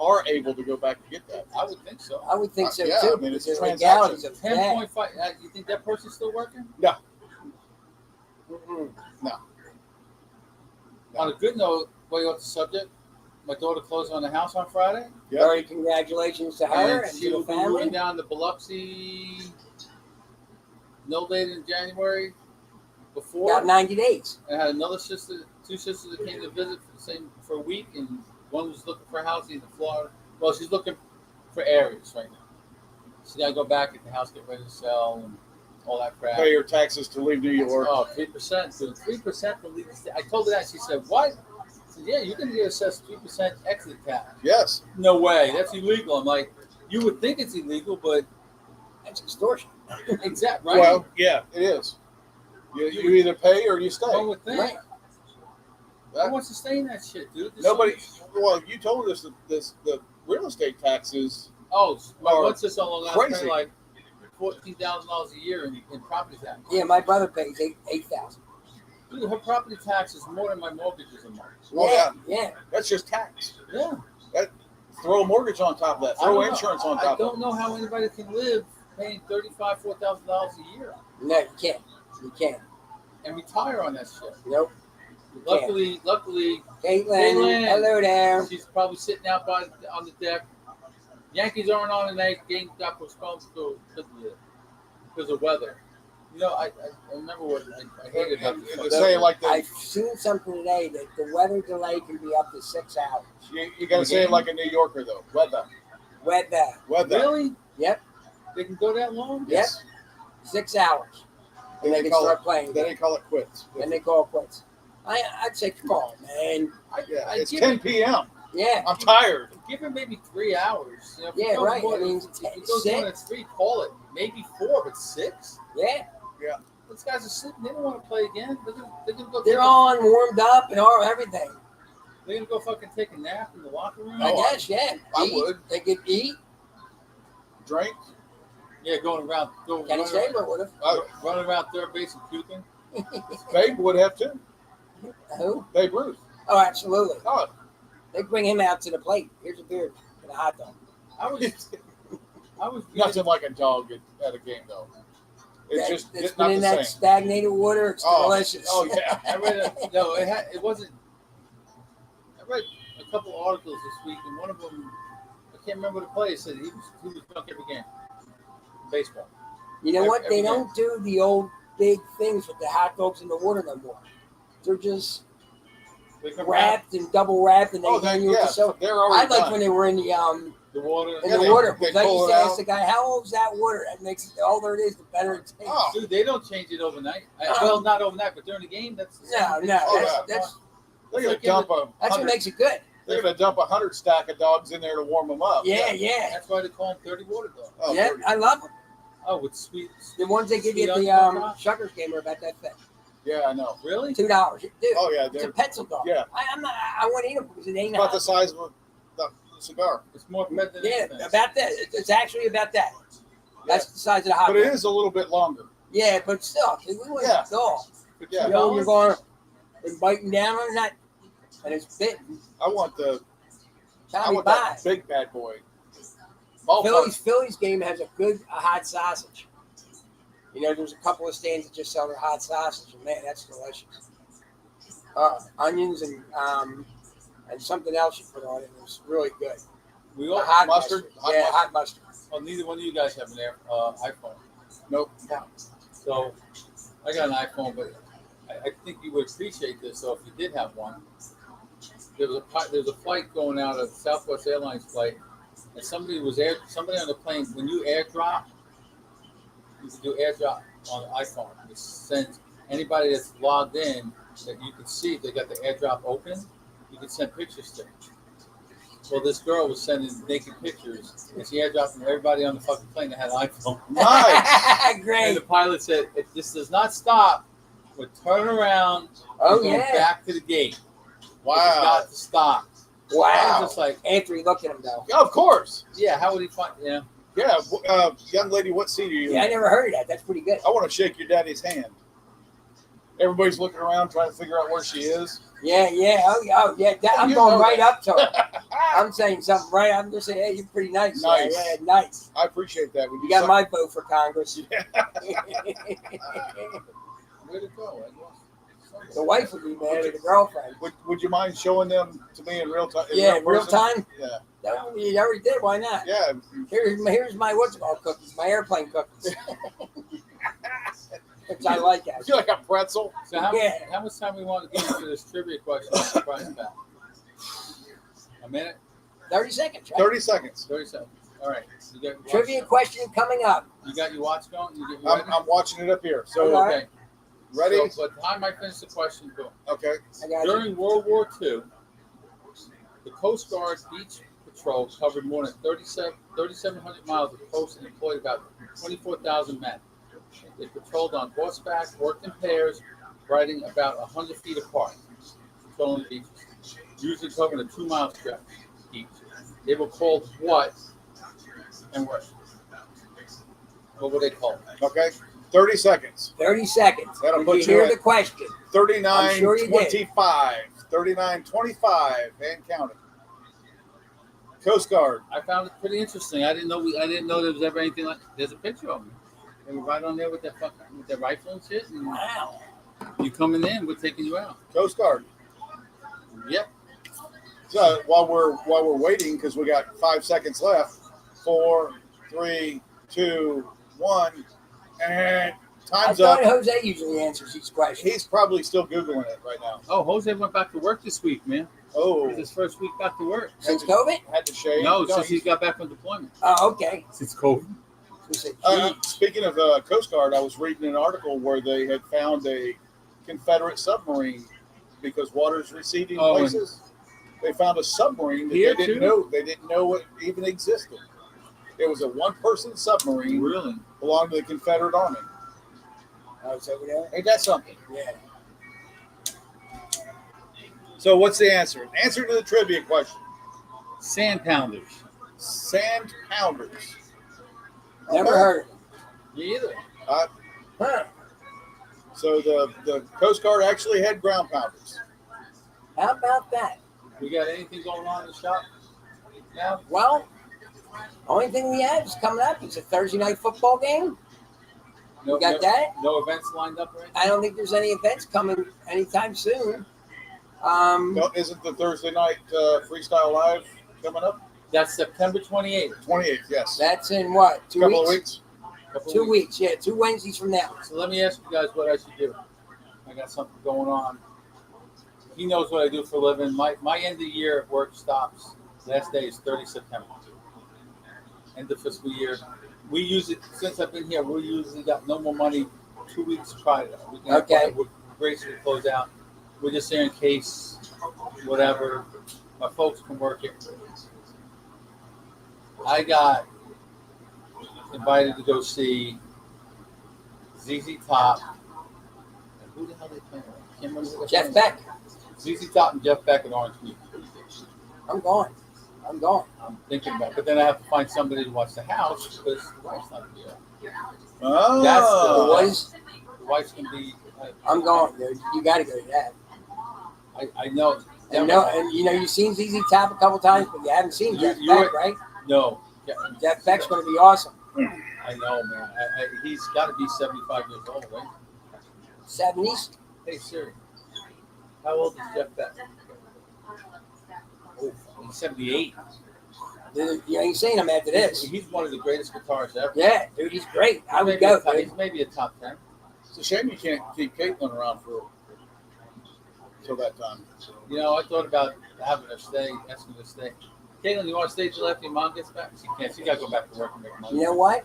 S3: are able to go back and get that.
S1: I would think so.
S2: I would think so
S3: Yeah,
S2: too.
S3: I mean, it's
S2: because
S3: a
S2: there's legalities
S3: transaction.
S2: of that.
S1: 10.5. You think that person's still working?
S3: No.
S1: On a good note, way off the subject, my daughter closed on the house on Friday.
S3: Yeah.
S2: Very congratulations to her and
S1: She
S2: to
S1: will
S2: the
S1: be moving
S2: family.
S1: down to Biloxi no later than January. Before,
S2: About 90 days.
S1: I had two sisters that came to visit for a week, and one was looking for a house in Florida. Well, she's looking for areas right now. She got to go back, get the house, get ready to sell, and all that crap.
S3: Pay your taxes to leave New York.
S1: Oh, 3%. So 3% to leave the state. I told her that. She said, "What?" I said, "Yeah, you're going to get assessed 3% exit tax."
S3: Yes.
S1: No way. That's illegal. I'm like, you would think it's illegal, but
S2: That's extortion.
S1: exactly right.
S3: Well, yeah, it is. You either pay or you stay.
S1: One would think.
S2: Right.
S1: Who wants to stay in that shit, dude? There's
S3: Nobody.
S1: so
S3: Well, you told us that the real estate taxes.
S1: what's this on Long Island?
S3: Crazy.
S1: Like $14,000 a year in property tax.
S2: Yeah, my brother pays $8,000.
S1: Dude, her property tax is more than my mortgages a month.
S3: Oh,
S2: Yeah.
S3: That's just tax.
S1: Yeah.
S3: Throw a mortgage on top of that.
S1: I
S3: Throw
S1: don't know.
S3: insurance on
S1: I
S3: top of
S1: don't know how anybody can live paying $4,000 a year
S2: No, you can't. You can't.
S1: and retire on that shit.
S2: Nope.
S1: Luckily,
S2: Caitlin,
S1: Caitlin.
S2: hello there.
S1: she's probably sitting out on the deck. Yankees aren't on tonight. Game got postponed because of weather. I remember what I hated about
S3: it.
S1: this.
S3: They say like
S2: I've seen something today that the weather delay can be up to 6 hours.
S3: you got to say it like a New Yorker though. Weather.
S2: Weather.
S1: Really?
S2: Yep.
S1: They can go that long?
S2: Yep. 6 hours. And they can start playing.
S3: Then they call it quits.
S2: And they call it quits. I'd say, come on, man.
S3: Yeah,
S1: I
S3: it's
S1: give
S3: 10
S1: it-
S3: p.m.
S2: Yeah.
S3: I'm tired.
S1: Give it maybe 3 hours. If
S2: Yeah,
S1: it goes
S2: right.
S1: more
S2: I mean,
S1: if it goes more than 3, call it. Maybe 4, but 6?
S2: Yeah.
S1: Those guys are sleeping. They don't want to play again. They're gonna go.
S2: They're on, warmed up, and all everything.
S1: They're gonna go fucking take a nap in the locker room.
S2: I guess, yeah.
S3: I
S2: Eat.
S3: would.
S2: They could eat.
S3: Drink.
S1: Yeah, going around,
S2: Kenny Stabler would have.
S1: running around third base and puking.
S3: Babe would have too.
S2: Who?
S3: Babe Ruth.
S2: Oh, absolutely.
S3: Oh,
S2: They bring him out to the plate. Here's a beer and a hot dog.
S1: I was
S3: nothing like a dog at a game though. It's just
S2: It's
S3: it's
S2: been
S3: not
S2: in
S3: the
S2: that
S3: same.
S2: stagnated water. It's delicious.
S3: Oh yeah.
S1: I read it wasn't. I read a couple articles this week, and one of them, I can't remember the player, said he was drunk every game. Baseball.
S2: You know what?
S1: Every
S2: They
S1: game.
S2: don't do the old big things with the hot dogs in the water no more. They're just
S1: They come
S2: wrapped and double wrapped, and they
S3: Oh,
S2: hand
S3: that,
S2: you with
S3: yeah.
S2: the soda.
S3: They're
S2: I
S3: already
S2: like
S3: done.
S2: when they were in the
S1: the water.
S2: in
S3: Yeah,
S2: the
S3: they-
S2: water.
S3: they
S2: Because I
S3: pull
S2: used
S3: it
S2: to ask
S3: out.
S2: the guy, "How old's that water?" That makes it the older it is, the better it tastes.
S3: Oh.
S1: Dude, they don't change it overnight. Well, not overnight, but during the game, that's the same
S2: No,
S1: thing.
S2: no,
S3: Oh,
S2: that's
S3: They're gonna dump a
S2: what
S3: 100.
S2: makes it good.
S3: They're gonna dump 100 stack of dogs in there to warm them up.
S2: Yeah.
S1: That's why they call them 30 water dogs.
S3: Oh,
S2: Yeah,
S3: 30.
S2: I love them.
S1: Oh, with sweet.
S2: The ones they give you at
S1: sweet
S2: the
S1: onion on top?
S2: Shuckers game are about that thick.
S3: Yeah, I know.
S1: Really?
S2: $2, dude.
S3: Oh yeah,
S2: It's a
S3: they're
S2: pencil dog.
S3: yeah.
S2: I'm not. I want to eat them because it ain't
S3: about
S2: hot.
S3: the size of a cigar.
S1: It's more fed than
S2: Yeah,
S1: anything.
S2: about that. It's actually about that. That's the size of the hot
S3: But it
S2: dog.
S3: is a little bit longer.
S2: Yeah, but still, we wouldn't
S3: Yeah.
S2: go.
S3: Yeah.
S2: You know, when you're going and biting down on that, and it's bitten.
S3: I want the I
S2: Tommy
S3: want
S2: buy.
S3: that big bad boy.
S2: Phillies game has a good hot sausage. You know, there's a couple of stands that just sell their hot sausage, and man, that's delicious. Onions and something else you put on it. It was really good.
S1: We
S2: The
S1: all
S2: hot
S3: mustard?
S2: mustard.
S3: Hot
S2: Yeah,
S3: mustard?
S2: hot mustard.
S1: well, neither one of you guys have an iPhone.
S3: Nope.
S2: No.
S1: So I got an iPhone, but I think you would appreciate this. So if you did have one, there was a flight going out of Southwest Airlines flight, and somebody on the plane. When you airdrop, you can do airdrop on the iPhone. It sends anybody that's logged in that you can see if they got the airdrop open. You can send pictures to. Well, this girl was sending naked pictures, and she airdropped them to everybody on the fucking plane that had an iPhone.
S3: Nice.
S1: And
S2: Great.
S1: the pilot said, if this does not stop, we'll turn around
S2: Oh,
S1: and go
S2: yeah.
S1: back to the gate. It's
S3: Wow.
S1: got to stop. I
S2: Wow.
S1: was just like,
S2: Anthony looked at him, though.
S3: Yeah, of course.
S1: yeah, how would he find, yeah.
S3: Yeah, young lady, what seat are you
S2: Yeah, I
S3: in?
S2: never heard of that. That's pretty good.
S3: I want to shake your daddy's hand. Everybody's looking around trying to figure out where she is.
S2: Yeah. Oh, yeah. I'm
S3: You
S2: going
S3: know
S2: right
S3: that.
S2: up to her. I'm saying something right. I'm just saying, hey, you're pretty nice.
S3: Nice.
S2: Yeah, nice.
S3: I appreciate that. Would
S2: You got
S3: suck-
S2: my vote for Congress.
S1: Where'd it go?
S2: The wife would be mad at the girlfriend.
S3: Would you mind showing them to me in real time?
S2: Yeah, in real
S3: person?
S2: time.
S3: Yeah.
S2: No, you already did. Why not?
S3: Yeah.
S2: Here's my what's it called cookies, my airplane cookies, which I like
S3: I
S2: actually.
S3: feel like a pretzel.
S1: So how
S2: Yeah.
S1: much time we want to get into this trivia question on the prize pack? A minute?
S2: 30 seconds, right?
S3: 30 seconds.
S1: 30 seconds. All right. You got your watch
S2: Trivia
S1: going?
S2: question coming up.
S1: You got your watch going? You get
S3: I'm,
S1: ready?
S3: I'm watching it up here. So,
S2: All right.
S1: Okay.
S3: ready?
S1: So, but time I finish the question, go.
S3: Okay.
S2: I got you.
S1: During World War II, the Coast Guard Beach Patrol covered more than 3,700 miles of coast and employed about 24,000 men. They patrolled on horseback, worked in pairs, riding about 100 feet apart, patrolling the beaches, usually covering a 2-mile stretch each. They were called what and where? What were they called?
S3: Okay. 30 seconds.
S2: 30 seconds.
S3: That'll
S2: Did
S3: put
S2: you
S3: you
S2: hear
S3: at-
S2: the question?
S3: 39,
S2: sure you did.
S3: 25. 39, 25, and counting. Coast Guard.
S1: I found it pretty interesting. I didn't know there was ever anything like. There's a picture of them. They were right on there with their rifle and shit. And
S2: Wow.
S1: you coming in, we're taking you out.
S3: Coast Guard.
S1: Yep.
S3: So while we're waiting, because we got 5 seconds left, 4, 3, 2, 1, and
S2: I
S3: time's up.
S2: thought Jose usually answers these questions.
S3: He's probably still Googling it right now.
S1: Oh, Jose went back to work this week, man.
S3: Oh,
S1: It's his first week back to work.
S2: Since COVID?
S3: had to shave.
S1: No, since he
S3: he's-
S1: got back from deployment.
S2: Oh, okay.
S1: Since COVID.
S2: We said,
S3: Speaking of Coast Guard, I was reading an article where they had found a Confederate submarine because water's receding
S1: Oh,
S3: places. They found a submarine that
S1: Here,
S3: they didn't
S1: too?
S3: know. They didn't know it even existed. It was a one-person submarine
S1: Really?
S3: belonged to the Confederate Army.
S2: oh, it's over there?
S3: Ain't that something?
S2: Yeah.
S3: So what's the answer? Answer to the trivia question.
S1: Sand pounders.
S3: Sand pounders.
S2: Never
S3: Okay.
S2: heard of it.
S1: Me either.
S2: Huh.
S3: So the Coast Guard actually had ground pounders.
S2: How about that?
S1: We got anything going on in the shop now?
S2: Well, only thing we have is coming up. It's a Thursday night football game.
S1: No,
S2: You got
S1: no,
S2: that?
S1: No events lined up, right?
S2: I don't think there's any events coming anytime soon.
S3: No, isn't the Thursday night Freestyle Live coming up?
S1: That's September 28th.
S3: 28th, yes.
S2: That's in what? 2
S3: Couple
S2: weeks?
S3: of weeks.
S2: 2 weeks, yeah. 2 Wednesdays from now.
S1: So let me ask you guys what I should do. I got something going on. He knows what I do for a living. My end of the year at work stops. Last day is 30 September. End of fiscal year. We use it, since I've been here, we usually got no more money 2 weeks prior. We can
S2: Okay.
S1: We're gracefully close out. We're just there in case, whatever. My folks can work it. I got invited to go see ZZ Top. And who the hell they playing with? I can't remember who they're
S2: Jeff
S1: playing
S2: Beck.
S1: with. ZZ Top and Jeff Beck at Orange Meat.
S2: I'm going.
S1: I'm thinking about it. But then I have to find somebody to watch the house because the wife's not here.
S3: Oh.
S1: That's
S2: The boys,
S1: The wife's going to be.
S2: I'm going, dude. You got to go to that.
S1: I know.
S2: And you've seen ZZ Top a couple times, but you haven't seen Jeff Beck, right?
S1: No. Yeah,
S2: Jeff Beck's going to be awesome.
S1: I know, man. He's got to be 75 years old, right?
S2: 70s.
S1: Hey, Siri. How old is Jeff Beck? Oh, he's 78.
S2: You ain't seen him after this.
S1: He's one of the greatest guitarists ever.
S2: Yeah, dude, he's great. I would
S1: Maybe
S2: go,
S1: He's
S2: dude.
S1: maybe a top 10.
S3: It's a shame you can't keep Caitlin around for till that time.
S1: You know, I thought about having her stay, asking her to stay. Caitlin, you want to stay till after your mom gets back? She can't. She got to go back to work and make money.
S2: You know what?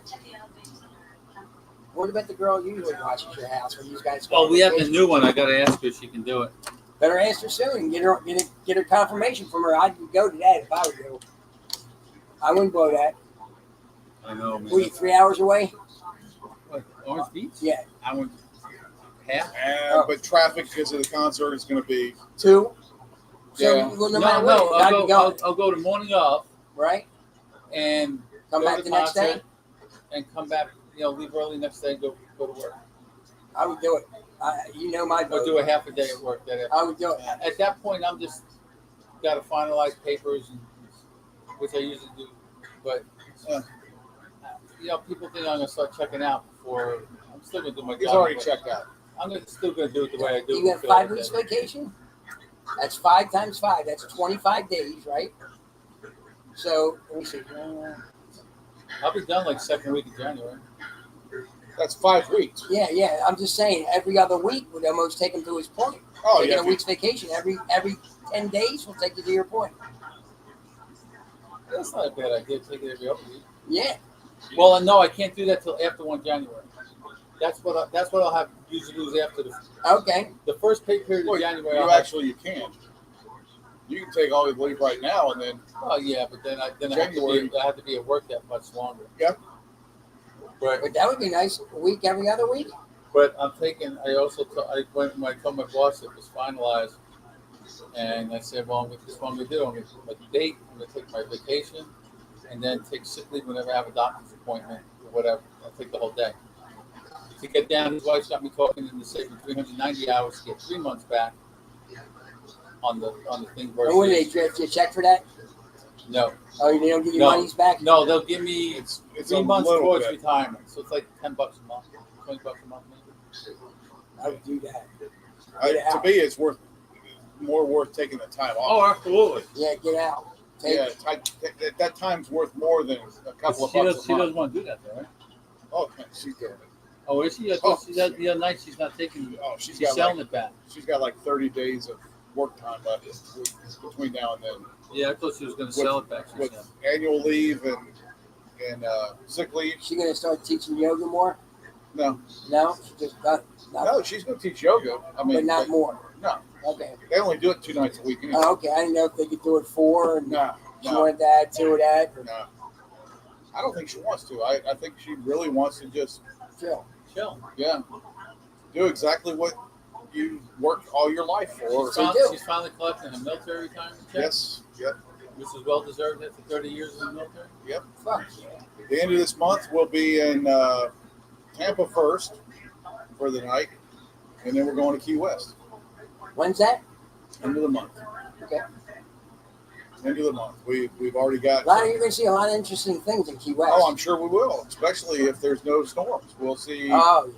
S2: What about the girl you usually watches your house when you guys go?
S1: Oh,
S2: on
S1: we have a
S2: vacation?
S1: new one. I got to ask her if she can do it.
S2: Better ask her soon and get her confirmation from her. I'd go to that if I were you. I wouldn't blow that.
S1: I know, man.
S2: Were you 3 hours away?
S1: What, Orange Beach?
S2: Yeah.
S1: I went half.
S3: But traffic because of the concert is going to be
S2: 2. So
S3: Yeah.
S2: well,
S1: No,
S2: matter what, I'd be going,
S1: I'll go the morning of
S2: right?
S1: and
S2: Come
S1: go
S2: back
S1: to
S2: the next
S1: concert
S2: day.
S1: and come back. Leave early next day and go to work.
S2: I would do it. My
S1: Or
S2: vote.
S1: do a half a day at work.
S2: I would do it.
S1: At that point, I'm just got to finalize papers, which I usually do. But people think I'm gonna start checking out before. I'm still gonna do my job.
S3: he's already
S1: but
S3: checked out.
S1: I'm still gonna do it the way I do.
S2: You got 5 weeks vacation? That's 5 times 5. That's 25 days, right? So let me see.
S1: I'll be done like second week of January.
S3: That's 5 weeks.
S2: Yeah. I'm just saying, every other week would almost take him to his point.
S3: Oh,
S2: Taking
S3: yeah.
S2: a week's vacation every 10 days will take you to your point.
S1: That's not a bad idea. Take it every other week.
S2: Yeah.
S1: Well, no, I can't do that till after 1 January. That's what I'll have usually do is after
S2: Okay.
S1: the first pay period
S3: Well,
S1: of January.
S3: you can. You can take all your leave right now and then.
S1: Oh yeah, but then I
S3: January.
S1: have to be at work that much longer.
S3: Yeah.
S2: But that would be nice. A week every other week.
S1: But I'm taking. I also I went when I told my boss it was finalized, and I said, well, this is what I'm gonna do. I'm gonna put my date. I'm gonna take my vacation, and then take sick leave whenever I have a doctor's appointment or whatever. I'll take the whole day. To get down, his wife's got me talking in the saving 390 hours to get 3 months back on the thing.
S2: And what do they draft you a check for that?
S1: No,
S2: Oh, they don't give you
S1: No.
S2: monies back?
S1: no, they'll give me
S3: It's
S1: 3
S3: a
S1: months
S3: little
S1: towards
S3: bit.
S1: retirement, so it's like $10 a month, $20 a month maybe.
S2: I would do that.
S3: To me, it's more worth taking the time off.
S1: Oh, absolutely.
S2: Yeah, get out.
S3: That time's worth more than a couple of bucks
S1: She
S3: a month.
S1: doesn't want to do that, though, right?
S3: Oh, she's doing it.
S1: Oh, is she? I thought she said the other night she's not taking.
S3: Oh,
S1: She's
S3: got
S1: selling
S3: like,
S1: it back.
S3: she's got like 30 days of work time left between now and then.
S1: Yeah, I thought she was going to sell it back. She
S3: With
S1: said.
S3: annual leave and sick leave.
S2: She gonna start teaching yoga more?
S3: No,
S2: No, she just got
S3: no, she's going to teach yoga. I mean,
S2: but not more.
S3: No,
S2: Okay.
S3: they only do it 2 nights a week. Anyway.
S2: Oh, okay. I didn't know if they could do it 4 and
S3: No,
S2: more of that, 2 of that. Or
S3: no. I don't think she wants to. I think she really wants to just,
S2: chill.
S1: Chill.
S3: do exactly what you worked all your life for.
S1: She's finally collecting a military retirement check.
S3: Yes, yep.
S1: Which is well deserved after 30 years in the military.
S2: Fuck yeah.
S3: The end of this month, we'll be in Tampa first for the night, and then we're going to Key West.
S2: When's that?
S3: End of the month.
S2: Okay.
S3: End of the month. We've already got.
S2: You're going to see a lot of interesting things in Key West.
S3: Oh, I'm sure we will, especially if there's no storms. We'll see.
S2: Oh,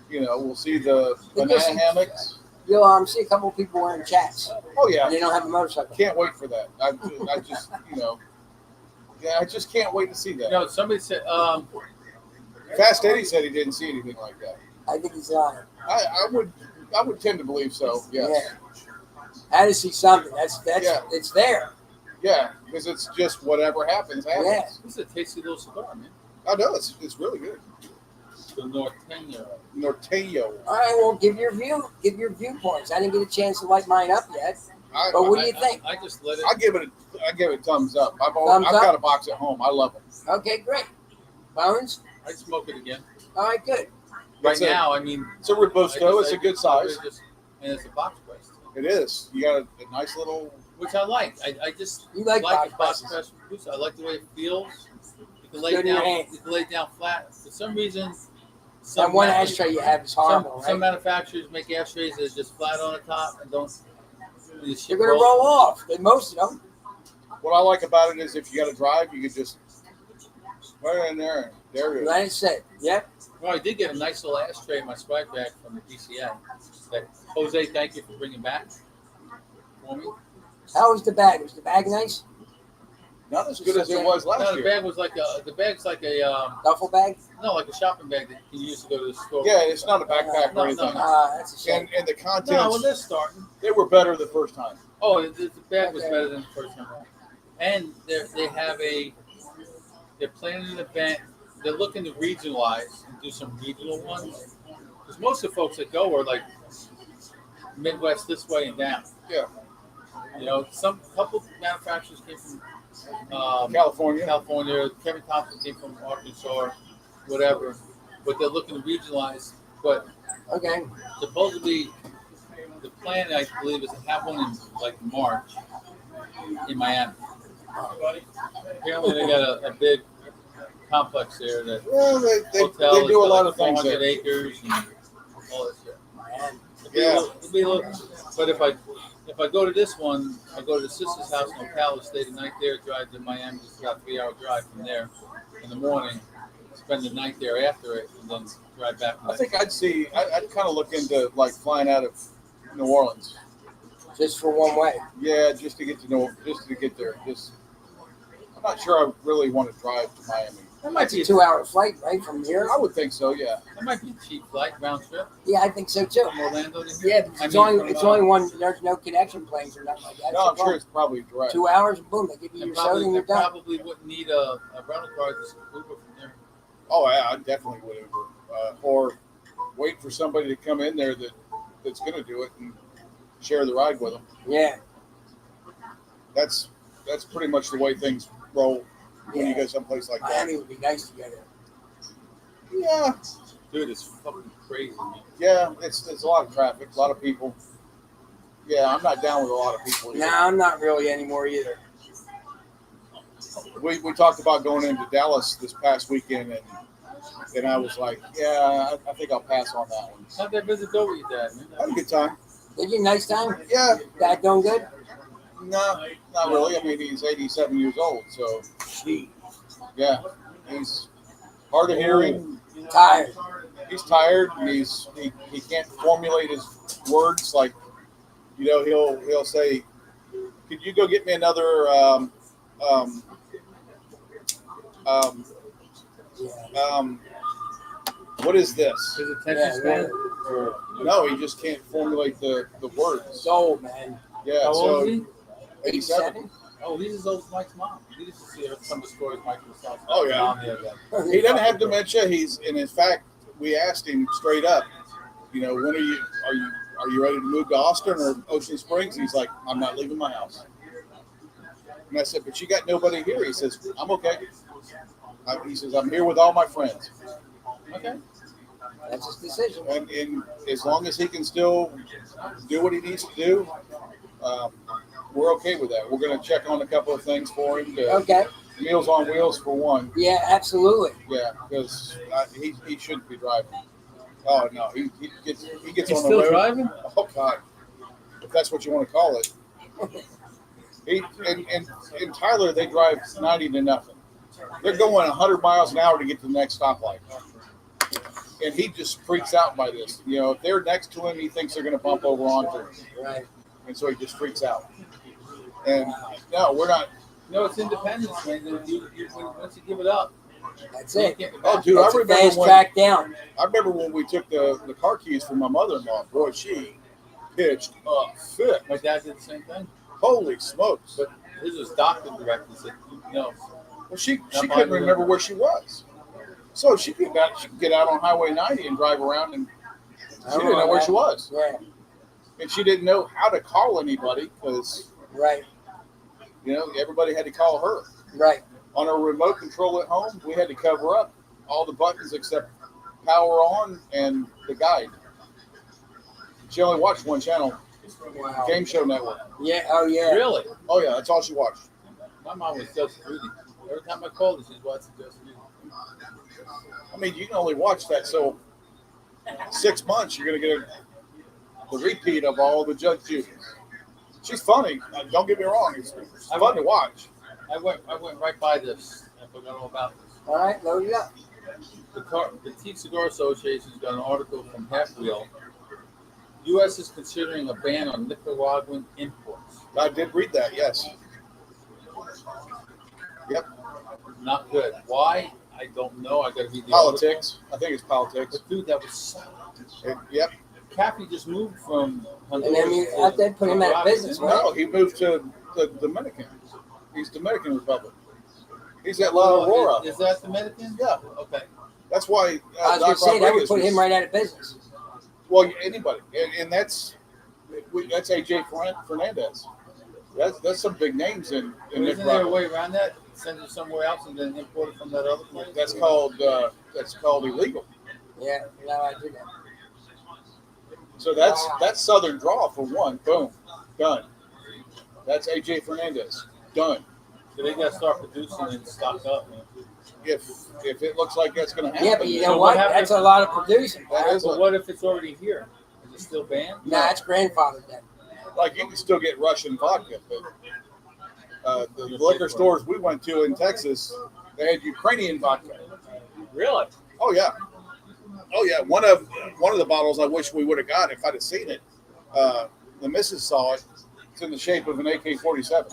S3: We'll see the banana hammocks.
S2: You'll see a couple of people wearing chats.
S3: Oh yeah.
S2: And they don't have a motorcycle.
S3: Can't wait for that. I just I just can't wait to see that.
S1: Somebody said,
S3: Fast Eddie said he didn't see anything like that.
S2: I think he's lying.
S3: I would tend to believe so. Yes.
S2: Yeah. I had to see something. That's
S3: Yeah.
S2: It's there.
S3: Yeah, because it's just whatever happens.
S2: Yeah.
S1: this is a tasty little cigar, man.
S3: I know it's really good.
S1: The Norteño.
S3: Norteño.
S2: All right, well, give your viewpoints. I didn't get a chance to light mine up yet. But what do you think?
S1: I just let it.
S3: I give it a thumbs up. I've
S2: Thumbs up?
S3: got a box at home. I love them.
S2: Okay, great. Bones?
S1: I smoke it again.
S2: All right, good.
S1: Right now, I mean.
S3: It's a Robusto. It's a good size.
S1: And it's a box press.
S3: It is. You got a nice little.
S1: Which I like. I just
S2: You like
S1: a
S2: box
S1: box press Robusto. I like the way it feels. You can lay
S2: Good
S1: it
S2: in your
S1: down.
S2: hand.
S1: You can lay it down flat. For some reason.
S2: That one ashtray you have is horrible,
S1: Some
S2: right?
S1: manufacturers make ashtrays that are just flat on the top and don't.
S2: They're going to roll off. Most of them.
S3: What I like about it is if you got to drive, you could just right in there. There it is.
S2: Like I said, yep.
S1: Well, I did get a nice little ashtray in my swag bag from the PCA. That Jose, thank you for bringing back for me.
S2: How was the bag? Was the bag nice?
S3: Not as good as it was last
S1: No, the
S3: year.
S1: bag was like the bag's like a
S2: Duffel bag?
S1: like a shopping bag that you use to go to the store.
S3: Yeah, it's not a backpack
S1: No,
S3: or anything.
S2: That's a shame.
S3: And the contents,
S1: No, well, they're starting.
S3: they were better the first time.
S1: Oh, the bag was
S2: Okay.
S1: better than the first time. And they're planning an event. They're looking to regionalize and do some regional ones. Because most of the folks that go are like Midwest this way and down.
S3: Yeah.
S1: Some couple manufacturers came from
S3: California.
S1: Kevin Thompson came from Arkansas, whatever. But they're looking to regionalize. But
S2: Okay.
S1: supposedly, the plan, I believe, is to have one in like March in Miami. Apparently, they got a big complex there that
S3: Well, they
S1: hotel
S3: do a
S1: is
S3: lot
S1: like
S3: of things
S1: 400
S3: there.
S1: acres and all that shit.
S2: Man.
S1: It'll be a little, but if I go to this one, I go to the sister's house in Ocala, stay the night there, drive to Miami, just about a 3-hour drive from there in the morning, spend the night there after it, and then drive back.
S3: I think I'd kind of look into like flying out of New Orleans.
S2: Just for one way.
S3: Yeah, just to get there. I'm not sure I really want to drive to Miami.
S1: That might be a
S2: 2-hour flight, right, from here?
S3: I would think so, yeah.
S1: That might be a cheap flight round trip
S2: Yeah, I think so too.
S1: from Orlando to
S2: Yeah,
S1: here.
S2: but it's only one. There's no connection planes or nothing like that.
S3: No, I'm
S2: So
S3: sure it's probably direct.
S2: 2 hours, boom, they give you
S1: And
S2: your soda and you're done.
S1: probably wouldn't need a rental car, just Uber from there.
S3: Oh, yeah, I definitely would Uber. Or wait for somebody to come in there that's going to do it and share the ride with them.
S2: Yeah.
S3: That's pretty much the way things roll when you go someplace like that.
S2: Miami would be nice together.
S3: Yeah,
S1: Dude, it's fucking crazy, man.
S3: yeah, it's a lot of traffic, a lot of people. Yeah, I'm not down with a lot of people.
S2: No, I'm not really anymore either.
S3: We talked about going into Dallas this past weekend, and I was like, yeah, I think I'll pass on that one.
S1: How'd that visit go with your dad, man?
S3: Had a good time.
S2: Did you nice time?
S3: Yeah,
S2: Dad doing good?
S3: no, not really. I mean, he's 87 years old, so yeah, he's hard of hearing.
S2: Tired.
S3: He's tired. And he can't formulate his words. Like, he'll say, "Could you go get me another what is this?"
S1: His attention span?
S3: No, he just can't formulate the words.
S2: He's old, man.
S3: Yeah,
S1: How old
S3: so
S1: is he?
S3: 87.
S1: Oh, he's as old as Mike's mom. We used to see some of the stories Mike was telling.
S3: Oh, yeah.
S1: Mom the other day.
S3: He doesn't have dementia. And in fact, we asked him straight up, when are you ready to move to Austin or Ocean Springs? He's like, I'm not leaving my house. And I said, but you got nobody here. He says, I'm okay. He says, I'm here with all my friends.
S1: Okay.
S2: That's his decision.
S3: And as long as he can still do what he needs to do, we're okay with that. We're going to check on a couple of things for him to
S2: Okay.
S3: Meals on Wheels for one.
S2: Yeah, absolutely.
S3: Yeah, because he shouldn't be driving. Oh no, he gets
S1: He's
S3: on the
S1: still
S3: road.
S1: driving?
S3: Oh God, if that's what you want to call it. He and Tyler, they drive 90 to nothing. They're going 100 miles an hour to get to the next stoplight, and he just freaks out by this. You know, if they're next to him, he thinks they're going to bump over onto him,
S2: Right.
S3: and so he just freaks out. And no, we're not.
S1: No, it's independence, man. Once you give it up,
S2: That's
S1: you
S2: it.
S1: can't get
S3: Oh,
S1: back.
S3: dude,
S2: That's
S3: I
S2: a
S3: remember
S2: fast
S3: when
S2: track down.
S3: we took the car keys from my mother-in-law. Boy, she pitched a fit.
S1: My dad did the same thing,
S3: Holy smokes!
S1: but his was doctor directed. He said, no,
S3: Well, she
S1: Not
S3: couldn't
S1: mine,
S3: remember where she was, so she could get out on Highway 90 and drive around, and she didn't know where she was,
S2: Yeah.
S3: and she didn't know how to call anybody because
S2: Right.
S3: everybody had to call her.
S2: Right.
S3: On our remote control at home, we had to cover up all the buttons except power on and the guide. She only watched one channel,
S2: Wow.
S3: Game Show Network.
S2: Yeah. Oh yeah.
S1: really?
S3: Oh yeah, that's all she watched.
S1: My mom was just Rudy. Every time I called her, she's watching Just Rudy.
S3: I mean, you can only watch that, so 6 months you're going to get the repeat of all the Judge Judy. She's funny. Don't get me wrong; it's fun to watch.
S1: I went right by this. I forgot all about this.
S2: All right. Load it up.
S1: The Teak Cigar Association's got an article from Half Wheel. U.S. is considering a ban on Nicaraguan imports.
S3: I did read that. Yes. Yep.
S1: Not good. Why? I don't know. I got to read the
S3: Politics. I think it's politics.
S1: Article. But dude, that was so.
S3: Yep.
S1: Kathy just moved from Honduras.
S2: And then you out there put him out of business, right?
S3: No, he moved to the Dominican. He's Dominican Republic. He's at La Aurora.
S1: Is that Dominican?
S3: Yeah.
S1: Okay.
S3: That's why
S2: I was going
S3: Doc
S2: to say that would
S3: Rodriguez
S2: put him
S3: was-
S2: right out of business.
S3: Well, anybody, and that's AJ Fernandez. That's some big names in
S1: Isn't there a
S3: Nicaragua.
S1: way around that? Send it somewhere else and then import it from that other place?
S3: That's called illegal.
S2: Yeah. No, I did that.
S3: So that's Southern draw for one. Boom, done. That's AJ Fernandez. Done.
S1: So they got to start producing and stock up, man.
S3: If it looks like that's going to happen,
S2: Yeah, but you
S1: So
S2: know
S1: what
S2: what?
S1: happens-
S2: That's a lot of producing.
S3: That is
S1: But what if it's already here? Is it still banned?
S2: Nah, it's grandfathered then.
S3: like you can still get Russian vodka, but the liquor stores we went to in Texas, they had Ukrainian vodka.
S1: Really?
S3: Oh yeah, oh yeah. One of the bottles I wish we would have got if I'd have seen it. The missus saw it. It's in the shape of an AK-47.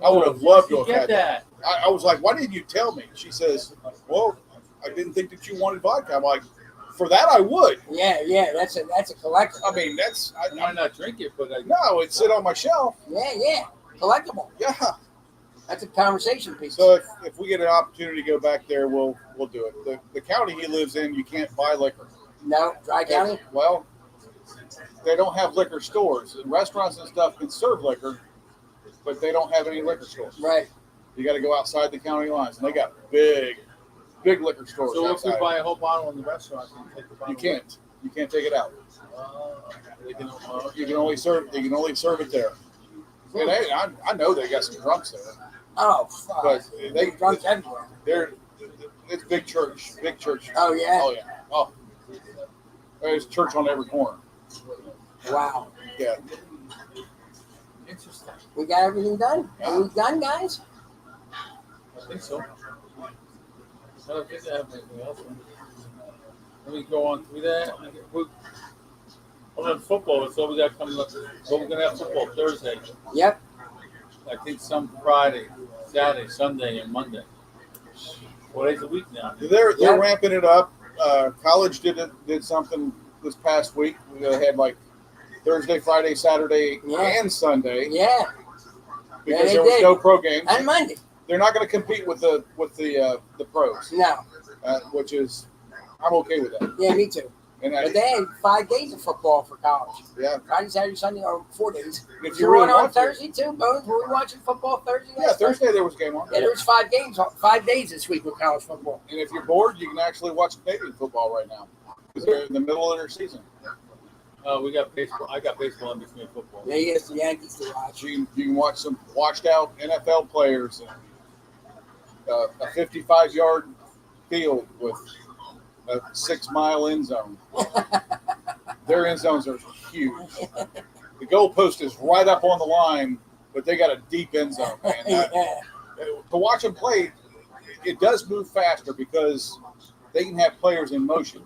S3: I would have loved to
S1: You
S3: have
S1: get
S3: had that.
S1: that.
S3: I was like, why didn't you tell me? She says, well, I didn't think that you wanted vodka. I'm like, for that I would.
S2: Yeah. That's a collector.
S3: I mean,
S1: I might not drink it, but I
S3: no, it'd sit on my shelf.
S2: Yeah. Collectible.
S3: Yeah.
S2: That's a conversation piece.
S3: So if we get an opportunity to go back there, we'll do it. The county he lives in, you can't buy liquor.
S2: No, Dry County.
S3: Well, they don't have liquor stores. And restaurants and stuff can serve liquor, but they don't have any liquor stores.
S2: Right.
S3: You got to go outside the county lines, and they got big liquor stores
S1: So if
S3: outside.
S1: we buy a whole bottle in the restaurant, can you take the bottle?
S3: You can't. You can't take it out.
S1: They can,
S3: You can only serve it there. And I know they got some drunks there,
S2: Oh, fuck.
S3: but they
S2: Drunk everywhere.
S3: it's big church.
S2: Oh yeah.
S3: Oh yeah. Oh, there's church on every corner.
S2: Wow.
S3: Yeah.
S1: interesting.
S2: We got everything done. Are we done, guys?
S1: I think so. I don't think I have anything else. Let me go on through that. On football, that's all we got coming up. But we're going to have football Thursday.
S2: Yep.
S1: I think some Friday, Saturday, Sunday, and Monday. 4 days a week now.
S3: They're
S2: Yeah.
S3: ramping it up. College did something this past week. They had like Thursday, Friday, Saturday,
S2: Yeah.
S3: and Sunday
S2: Yeah.
S3: because
S2: they
S3: there was
S2: did.
S3: no pro games.
S2: And Monday.
S3: They're not going to compete with the pros,
S2: No.
S3: which is I'm okay with that.
S2: Yeah, me too.
S3: And
S2: But they had 5 days of football for college.
S3: yeah,
S2: Friday, Saturday, Sunday, or 4 days.
S3: if
S2: You
S3: you
S2: were
S3: really
S2: on
S3: want to,
S2: Thursday too, Bones? Were we watching football Thursday?
S3: yeah,
S2: last night?
S3: Thursday there was a game on.
S2: Yeah, there was 5 games, 5 days this week with college football.
S3: And if you're bored, you can actually watch Canadian football right now because they're in the middle of their season.
S1: We got baseball. I got baseball in between football.
S2: Yeah, he has the Yankees to watch.
S3: You can watch some washed out NFL players a 55-yard field with a 6-mile end zone. Their end zones are huge. The goalpost is right up on the line, but they got a deep end zone, man. To watch them play, it does move faster because they can have players in motion.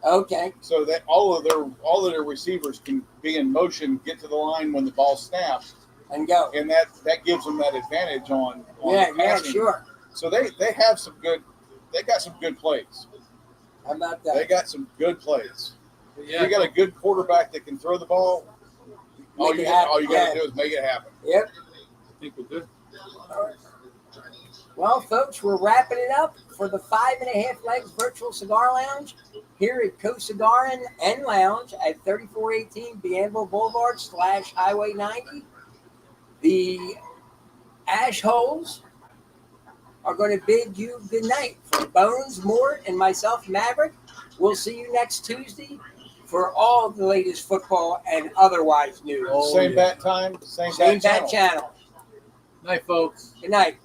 S2: Okay.
S3: So that all of their receivers can be in motion, get to the line when the ball snaps,
S2: And go.
S3: and that gives them that advantage on
S2: Yeah,
S3: the passing.
S2: sure.
S3: So they got some good plays.
S2: How about that?
S3: They got some good plays.
S1: Yeah.
S3: If you got a good quarterback that can throw the ball, all you got to do is make it happen.
S2: Yep.
S1: I think we're good.
S2: Well, folks, we're wrapping it up for the 5.5 Legs Virtual Cigar Lounge here at Coast Cigar and Lounge at 3418 Bienville Boulevard / Highway 90. The Ash Holes are going to bid you good night. For Bones, Mort, and myself, Maverick, we'll see you next Tuesday for all the latest football and otherwise news.
S3: Same bat time, same
S2: Same
S3: bat
S2: bat channel.
S1: Night, folks.
S2: Good night.